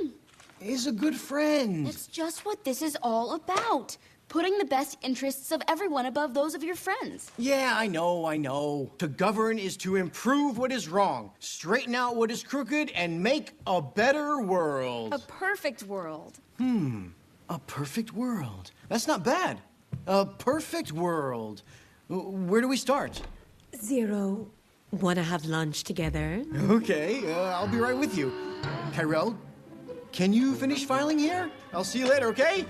is a good friend. That's just what this is all about. Putting the best interests of everyone above those of your friends. Yeah, I know. To govern is to improve what is wrong, straighten out what is crooked, and make a better world. A perfect world. A perfect world. That's not bad. A perfect world. Where do we start? Zero, wanna have lunch together? Okay, I'll be right with you. Kyrell, can you finish filing here? I'll see you later, okay?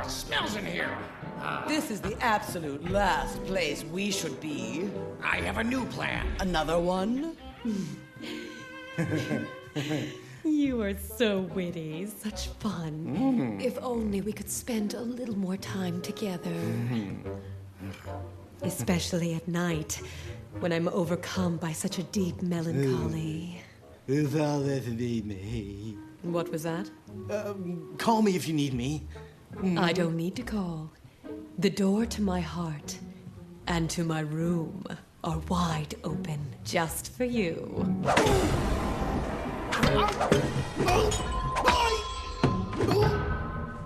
Smells in here. This is the absolute last place we should be. I have a new plan. Another one? You are so witty, such fun. If only we could spend a little more time together. Especially at night, when I'm overcome by such a deep melancholy. What was that? Call me if you need me. I don't need to call. The door to my heart and to my room are wide open just for you.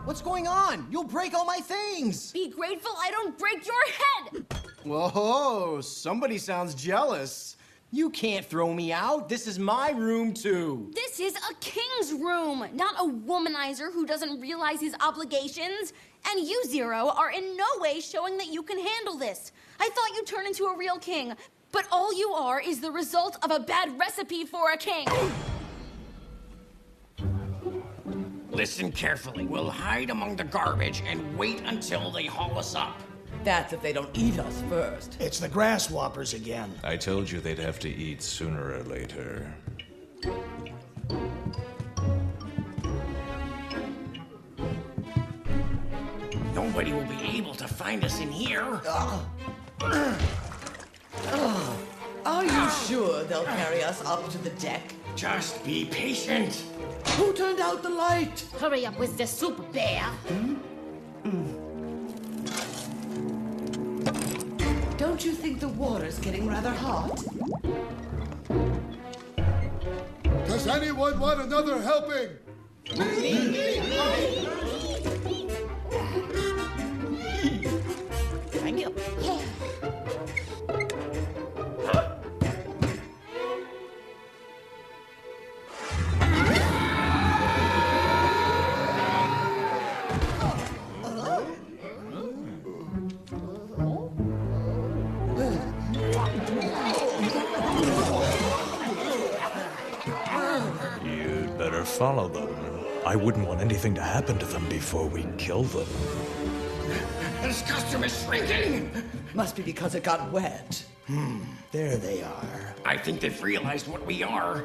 What's going on? You'll break all my things. Be grateful I don't break your head. Whoa, somebody sounds jealous. You can't throw me out. This is my room, too. This is a king's room, not a womanizer who doesn't realize his obligations. And you, Zero, are in no way showing that you can handle this. I thought you'd turn into a real king, but all you are is the result of a bad recipe for a king. Listen carefully. We'll hide among the garbage and wait until they haul us up. That's if they don't eat us first. It's the grasshoppers again. I told you they'd have to eat sooner or later. Nobody will be able to find us in here. Are you sure they'll carry us up to the deck? Just be patient. Who turned out the light? Hurry up with the soup, bear. Don't you think the water's getting rather hot? Does anyone want another helping? Thank you. You'd better follow them. I wouldn't want anything to happen to them before we kill them. This costume is shrinking. Must be because it got wet. There they are. I think they've realized what we are.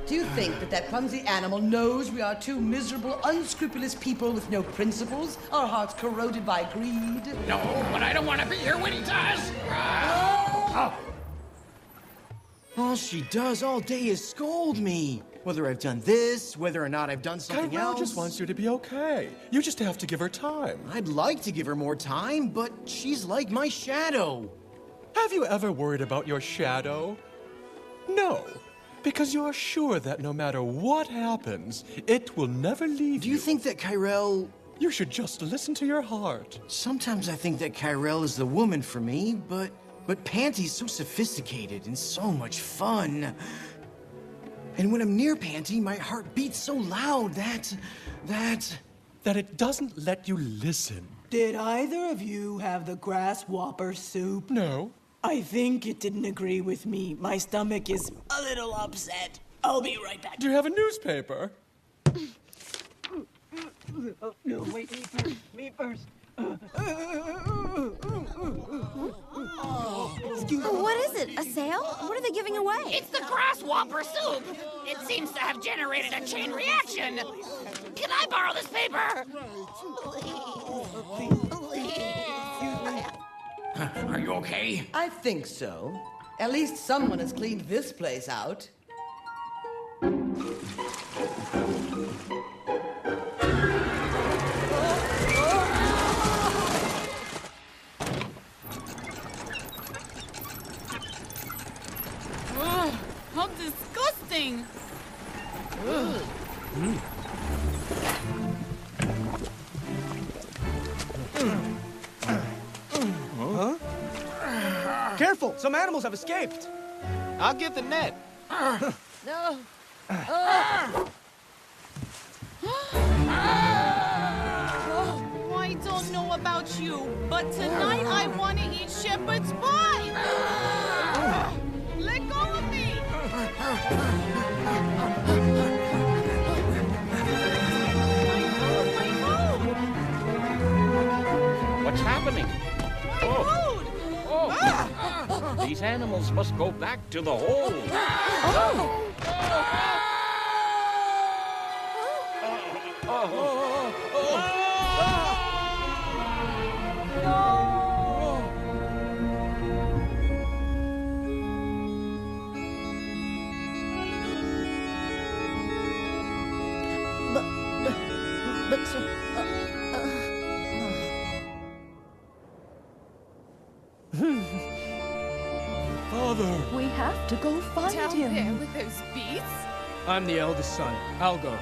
Do you think that clumsy animal knows we are two miserable, unscrupulous people with no principles, our hearts corroded by greed? No, but I don't want to be here when he does. All she does all day is scold me. Whether I've done this, whether or not I've done something Kyrell else. just wants you to be okay. You just have to give her time. I'd like to give her more time, but she's like my shadow. Have you ever worried about your shadow? No, because you're sure that no matter what happens, it will never leave you. Do you think that Kyrell... You should just listen to your heart. Sometimes I think that Kyrell is the woman for me, but Panty's so sophisticated and so much fun. And when I'm near Panty, my heart beats so loud that it doesn't let you listen. Did either of you have the grasshopper soup? No. I think it didn't agree with me. My stomach is a little upset. I'll be right back. Do you have a newspaper? No, wait, me first. Excuse me. What is it? A sale? What are they giving away? It's the grasshopper soup. It seems to have generated a chain reaction. Can I borrow this paper? Are you okay? I think so. At least someone has cleaned this place out. How disgusting! Huh? Careful! Some animals have escaped! I'll get the net. No. I don't know about you, but tonight I want to eat shepherd's pie. Let go of me. What's happening? Food. These animals must go back to the hole. Father! We have to go find Down him. there with those beasts? I'm the eldest son. I'll go.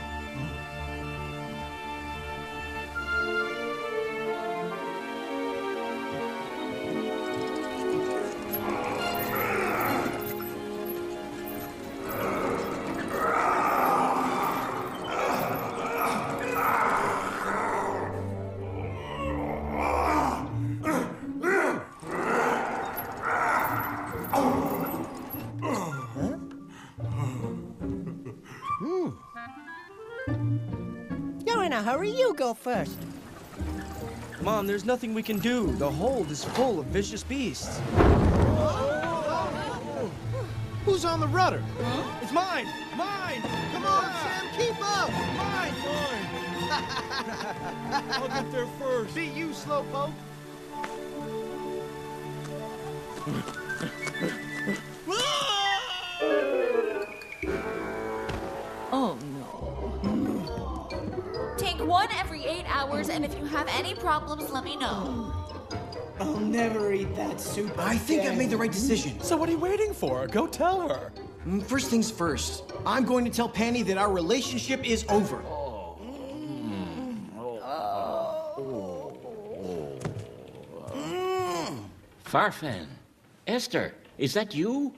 You're in a hurry. You go first. Mom, there's nothing we can do. The hold is full of vicious beasts. Who's on the rudder? It's mine! Mine! Come on, Sam, keep up! Mine! I'll get there first. Be you, slowpoke. Oh, no. Take one every 8 hours, and if you have any problems, let me know. I'll never eat that soup I think I've made the right decision. So what are you waiting for? Go tell her. First things first. I'm going to tell Penny that our relationship is over. Farfan, Esther, is that you?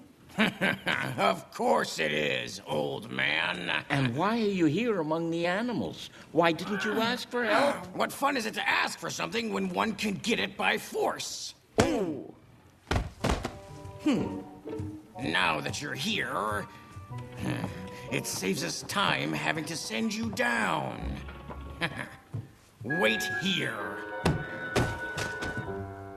Of course it is, old man. And why are you here among the animals? Why didn't you ask for help? What fun is it to ask for something when one can get it by force? Oh. Now that you're here, it saves us time having to send you down. Wait here.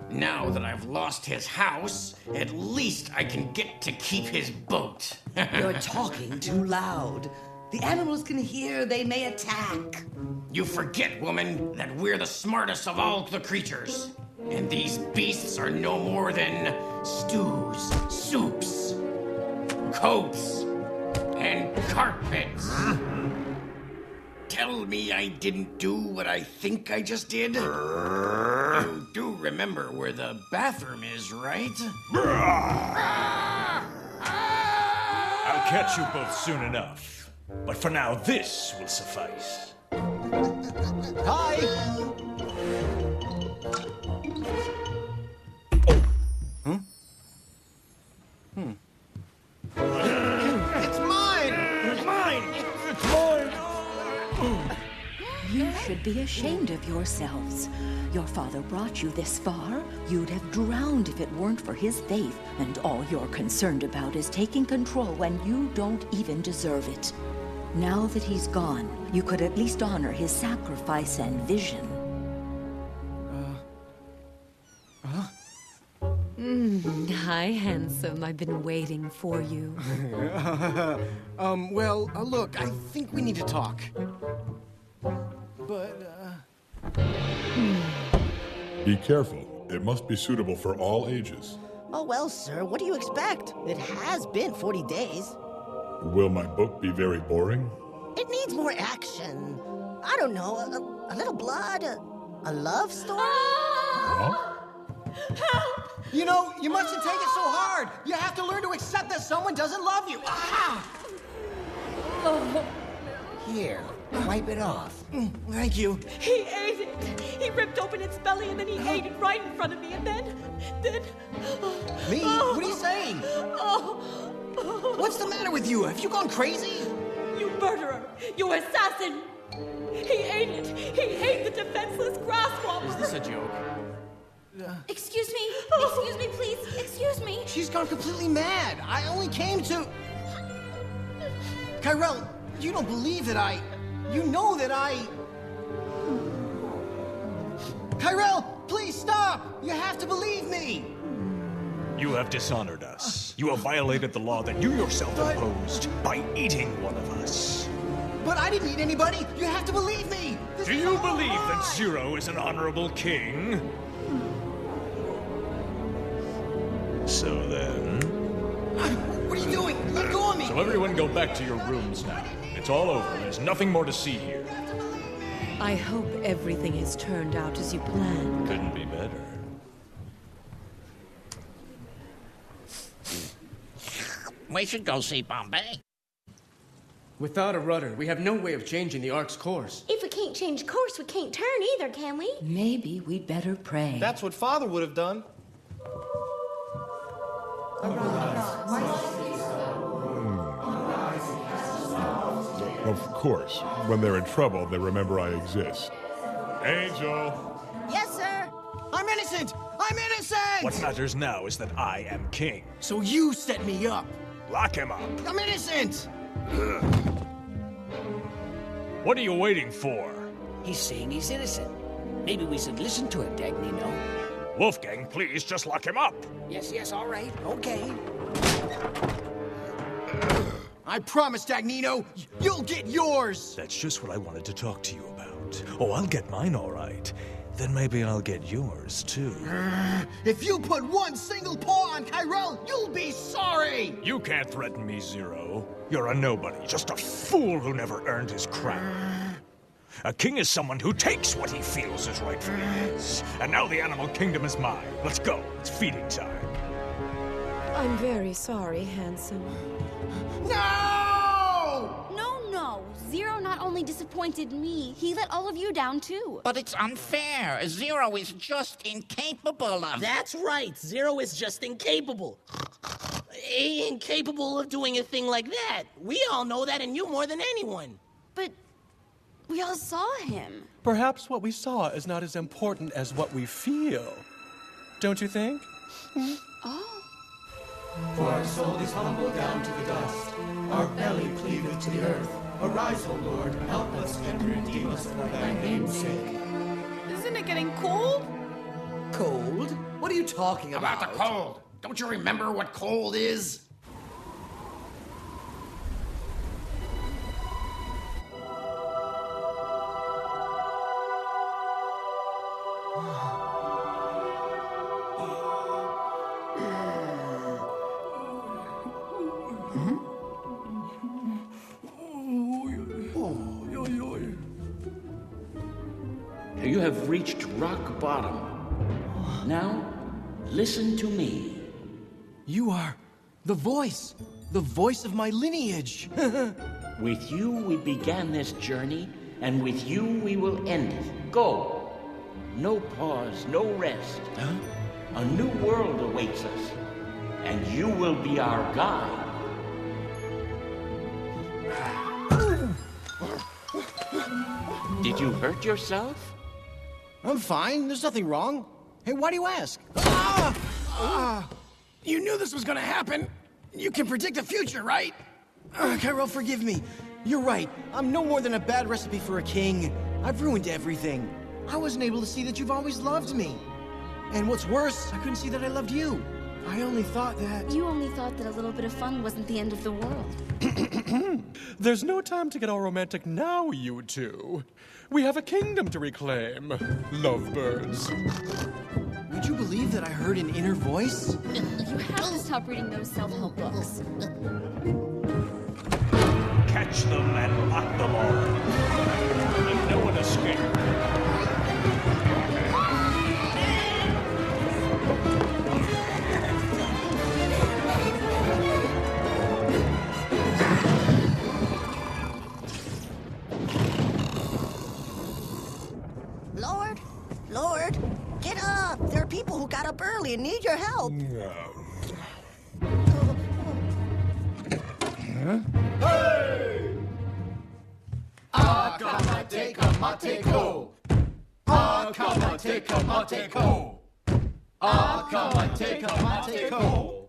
Now that I've lost his house, at least I can get to keep his boat. You're talking too loud. The animals can hear, they may attack. You forget, woman, that we're the smartest of all the creatures. And these beasts are no more than stews, soups, coats, and carpets. Tell me I didn't do what I think I just did? You do remember where the bathroom is, right? I'll catch you both soon enough. But for now, this will suffice. Hi! It's mine! It's mine! It's mine! You should be ashamed of yourselves. Your father brought you this far. You'd have drowned if it weren't for his faith, and all you're concerned about is taking control when you don't even deserve it. Now that he's gone, you could at least honor his sacrifice and vision. Hi, handsome. I've been waiting for you. Look, I think we need to talk. But, Be careful. It must be suitable for all ages. Oh, well, sir, what do you expect? It has been 40 days. Will my book be very boring? It needs more action. I don't know, a little blood, a love story? Huh? You know, you mustn't take it so hard. You have to learn to accept that someone doesn't love you. Here, wipe it off. Thank you. He ate it. He ripped open its belly and then he ate it right in front of me. And then. Me? What are you saying? What's the matter with you? Have you gone crazy? You murderer! You assassin! He ate it! He ate the defenseless grasshopper! Is this a joke? Excuse me, please, excuse me. She's gone completely mad. I only came to... Kyrell, you don't believe that I... You know that I... Kyrell, please stop! You have to believe me! You have dishonored us. You have violated the law that you yourself imposed by eating one of us. But I didn't eat anybody! You have to believe me! Do you believe that Zero is an honorable king? So then... What are you doing? Let go of me! So everyone go back to your rooms now. It's all over. There's nothing more to see here. I hope everything has turned out as you planned. Couldn't be better. We should go see Bombay. Without a rudder, we have no way of changing the Ark's course. If we can't change course, we can't turn either, can we? Maybe we'd better pray. That's what Father would have done. Of course. When they're in trouble, they remember I exist. Angel! Yes, sir. I'm innocent! I'm innocent! What matters now is that I am king. So you set me up. Lock him up. I'm innocent! What are you waiting for? He's saying he's innocent. Maybe we should listen to him, Dagnino. Wolfgang, please just lock him up. Yes, all right. Okay. I promise, Dagnino, you'll get yours! That's just what I wanted to talk to you about. Oh, I'll get mine all right. Then maybe I'll get yours, too. If you put one single paw on Kyrell, you'll be sorry! You can't threaten me, Zero. You're a nobody, just a fool who never earned his crown. A king is someone who takes what he feels is rightfully his. And now the animal kingdom is mine. Let's go. It's feeding time. I'm very sorry, handsome. No! No. Zero not only disappointed me, he let all of you down too. But it's unfair. Zero is just incapable of... That's right. Zero is just incapable. Incapable of doing a thing like that. We all know that, and you more than anyone. But we all saw him. Perhaps what we saw is not as important as what we feel. Don't you think? Oh. For our soul is humbled down to the dust, our belly cleaveth to the earth. Arise, O Lord, help us and redeem us for thy name's sake. Isn't it getting cold? Cold? What are you talking about? About the cold. Don't you remember what cold is? You have reached rock bottom. Now, listen to me. You are the voice of my lineage. With you we began this journey, and with you we will end it. Go. No pause, no rest. Huh? A new world awaits us, and you will be our guide. Did you hurt yourself? I'm fine. There's nothing wrong. Hey, why do you ask? You knew this was gonna happen. You can predict the future, right? Kyrell, forgive me. You're right. I'm no more than a bad recipe for a king. I've ruined everything. I wasn't able to see that you've always loved me. And what's worse, I couldn't see that I loved you. I only thought that... You only thought that a little bit of fun wasn't the end of the world. There's no time to get all romantic now, you two. We have a kingdom to reclaim. Lovebirds. Would you believe that I heard an inner voice? You have to stop reading those self-help books. Catch them and lock them all. Let no one escape. Lord, get up! There are people who got up early and need your help. Hey! Akamateko! Akamateko! Akamateko!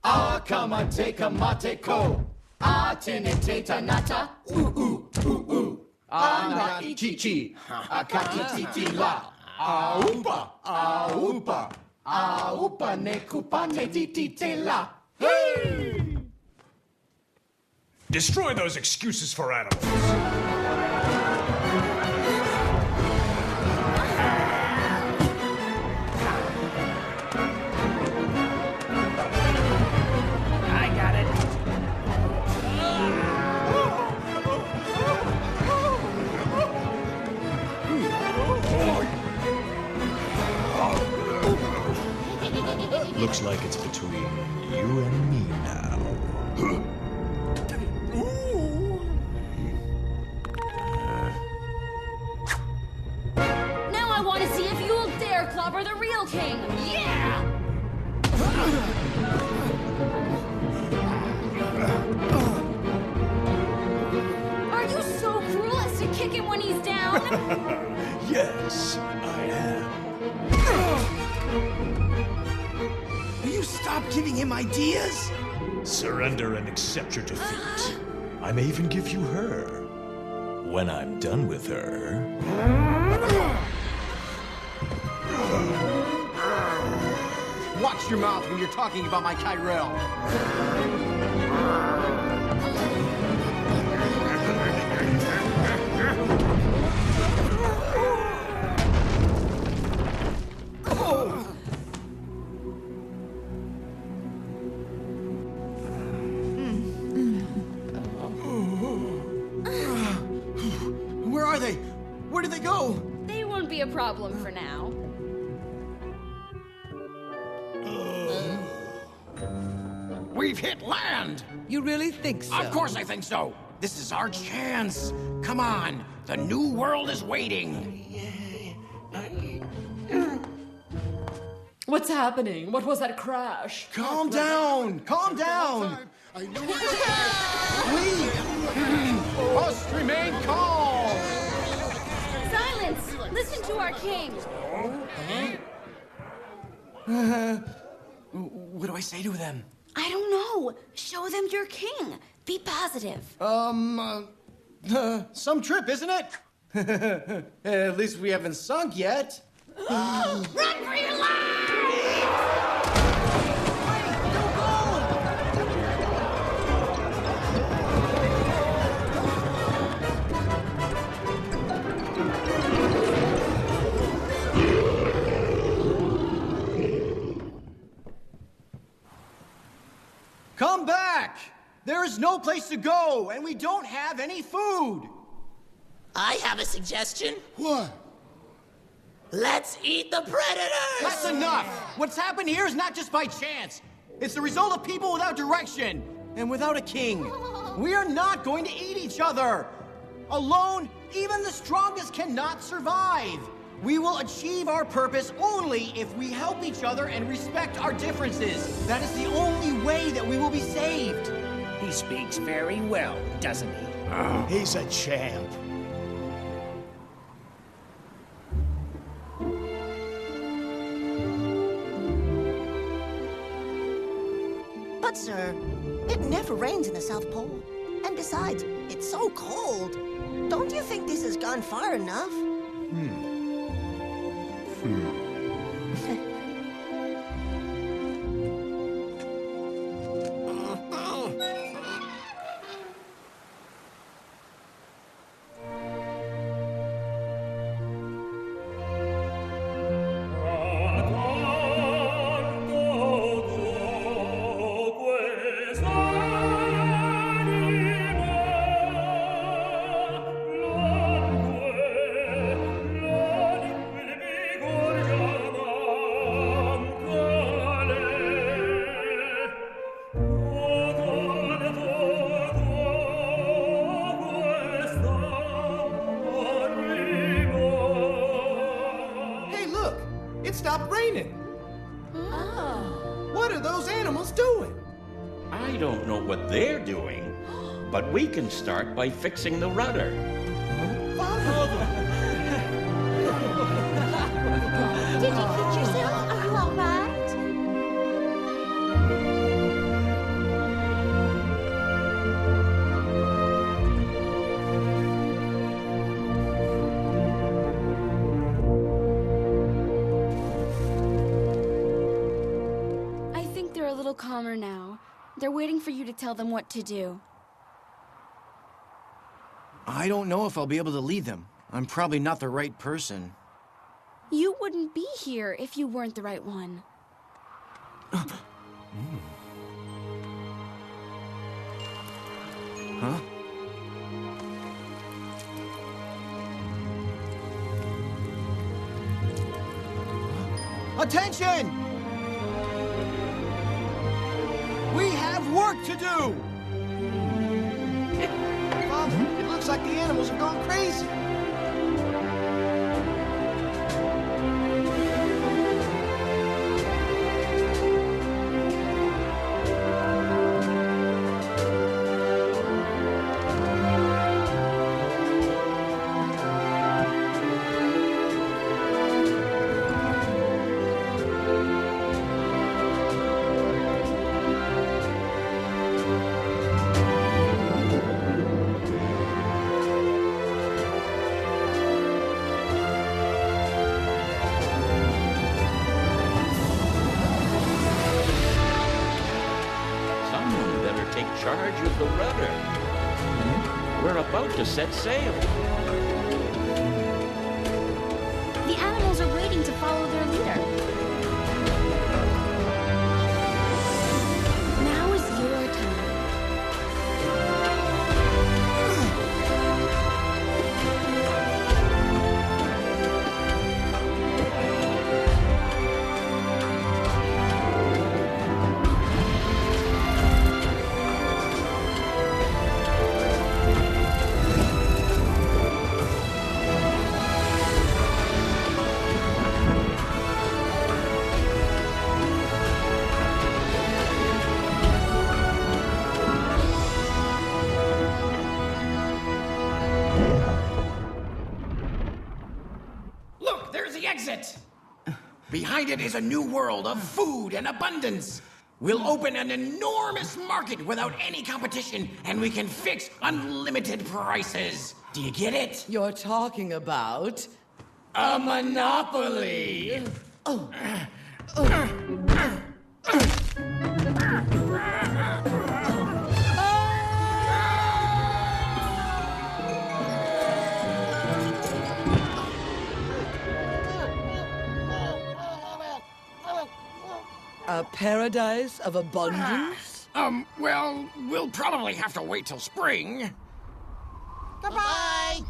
Akamateko! Ateneteta nata! Ana ichichi! Akatititila! Aupa! Aupa! Aupa nekupa netititela! Hey! Destroy those excuses for animals. I got it. Looks like it's between you and me now. Now I want to see if you'll dare clobber the real king. Yeah! Are you so cruel as to kick him when he's down? Yes, I am. Will you stop giving him ideas? Surrender and accept your defeat. I may even give you her. When I'm done with her. Watch your mouth when you're talking about my Kyrell. Where are they? Where did they go? They won't be a problem for now. We've hit land! You really think so? Of course I think so! This is our chance! Come on! The new world is waiting! What's happening? What was that crash? Calm down! Calm down! I knew We must remain calm! Silence! Listen to our king! What do I say to them? I don't know. Show them your king. Be positive. Some trip, isn't it? At least we haven't sunk yet. Run for your life! Come back! There is no place to go, and we don't have any food! I have a suggestion. What? Let's eat the predators! That's enough! What's happened here is not just by chance. It's the result of people without direction, and without a king. We are not going to eat each other! Alone, even the strongest cannot survive! We will achieve our purpose only if we help each other and respect our differences. That is the only way that we will be saved. He speaks very well, doesn't he? He's a champ. But, sir, it never rains in the South Pole. And besides, it's so cold. Don't you think this has gone far enough? Hey, look! It stopped raining. Oh. What are those animals doing? I don't know what they're doing, but we can start by fixing the rudder. Did you hit yourself? Are you all right? I think they're a little calmer now. They're waiting for you to tell them what to do. I don't know if I'll be able to lead them. I'm probably not the right person. You wouldn't be here if you weren't the right one. Huh? Attention! We have work to do! Father, it looks like the animals have gone crazy. charge of the rudder. We're about to set sail. The animals are waiting to follow their leader. Now is your time. Look, there's the exit. Behind it is a new world of food and abundance. We'll open an enormous market without any competition, and we can fix unlimited prices. Do you get it? You're talking about A monopoly. a paradise of abundance? Well, we'll probably have to wait till spring. Goodbye.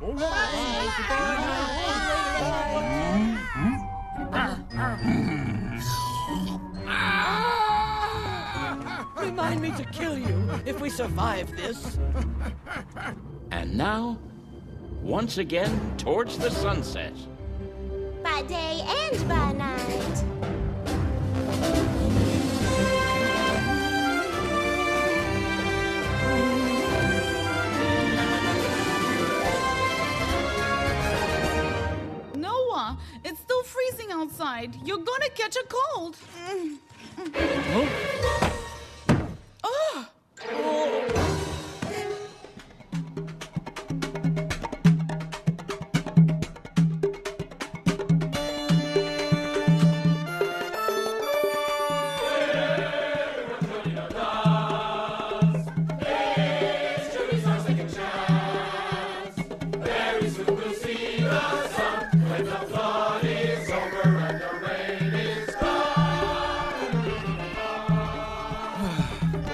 Remind me to kill you if we survive this. And now, once again, towards the sunset. By day and by night. Noah, it's still freezing outside. You're gonna catch a cold.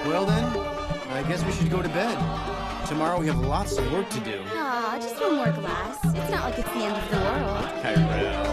Well then, I guess we should go to bed. Tomorrow we have lots of work to do. Aw, just one more glass. It's not like it's the end of the world. Tyrell.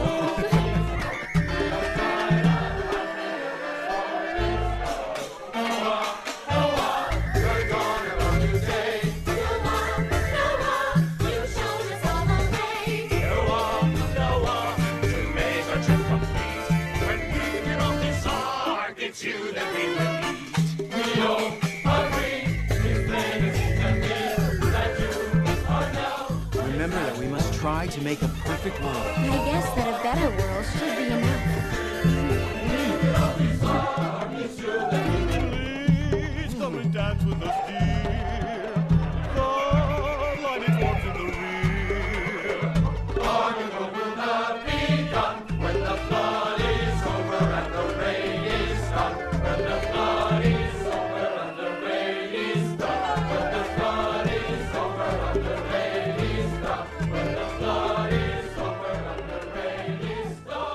Remember that we must try to make a perfect world. I guess that a better world should be enough. Please come and dance with us, dear. The line is warm in the rear. Carnival will not be done when the flood is over and the rain is done. When the flood is over and the rain is done. When the flood is over and the rain is done. When the flood is over and the rain is done.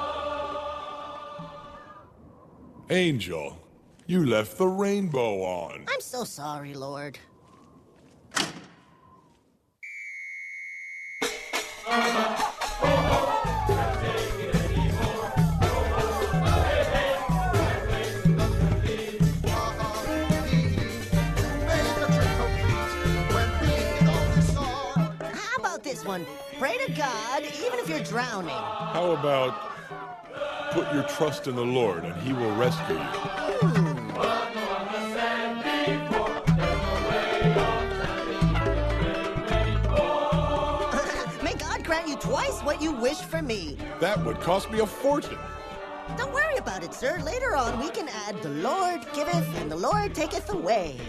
Angel, you left the rainbow on. I'm so sorry, Lord. How about this one? Pray to God, even if you're drowning. How about put your trust in the Lord and he will rescue you? May God grant you twice what you wish for me. That would cost me a fortune. Don't worry about it, sir. Later on, we can add the Lord giveth and the Lord taketh away.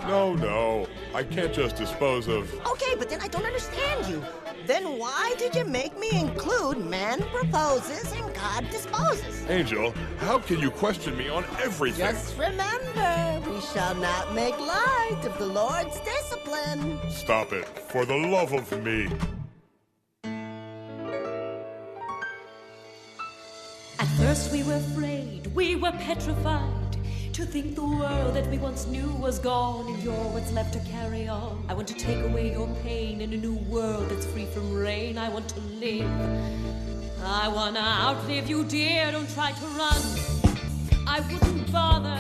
No, I can't just dispose of... Okay, but then I don't understand you. Then why did you make me include man proposes and God disposes? Angel, how can you question me on everything? Just remember, we shall not make light of the Lord's discipline. Stop it, for the love of me. At first we were afraid, we were petrified, to think the world that we once knew was gone and you're what's left to carry on. I want to take away your pain in a new world that's free from rain. I want to live. I want to outlive you, dear. Don't try to run. I wouldn't bother.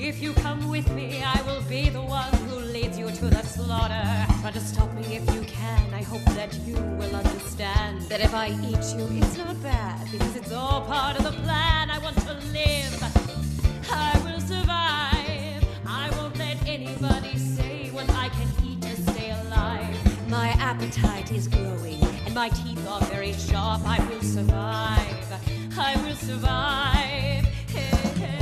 If you come with me, I will be the one who leads you to the slaughter. Try to stop me if you can. I hope that you will understand that if I eat you, it's not bad, because it's all part of the plan. I want to live. I will survive. I won't let anybody say what I can eat to stay alive. My appetite is growing, and my teeth are very sharp. I will survive. I will survive. Hey, hey.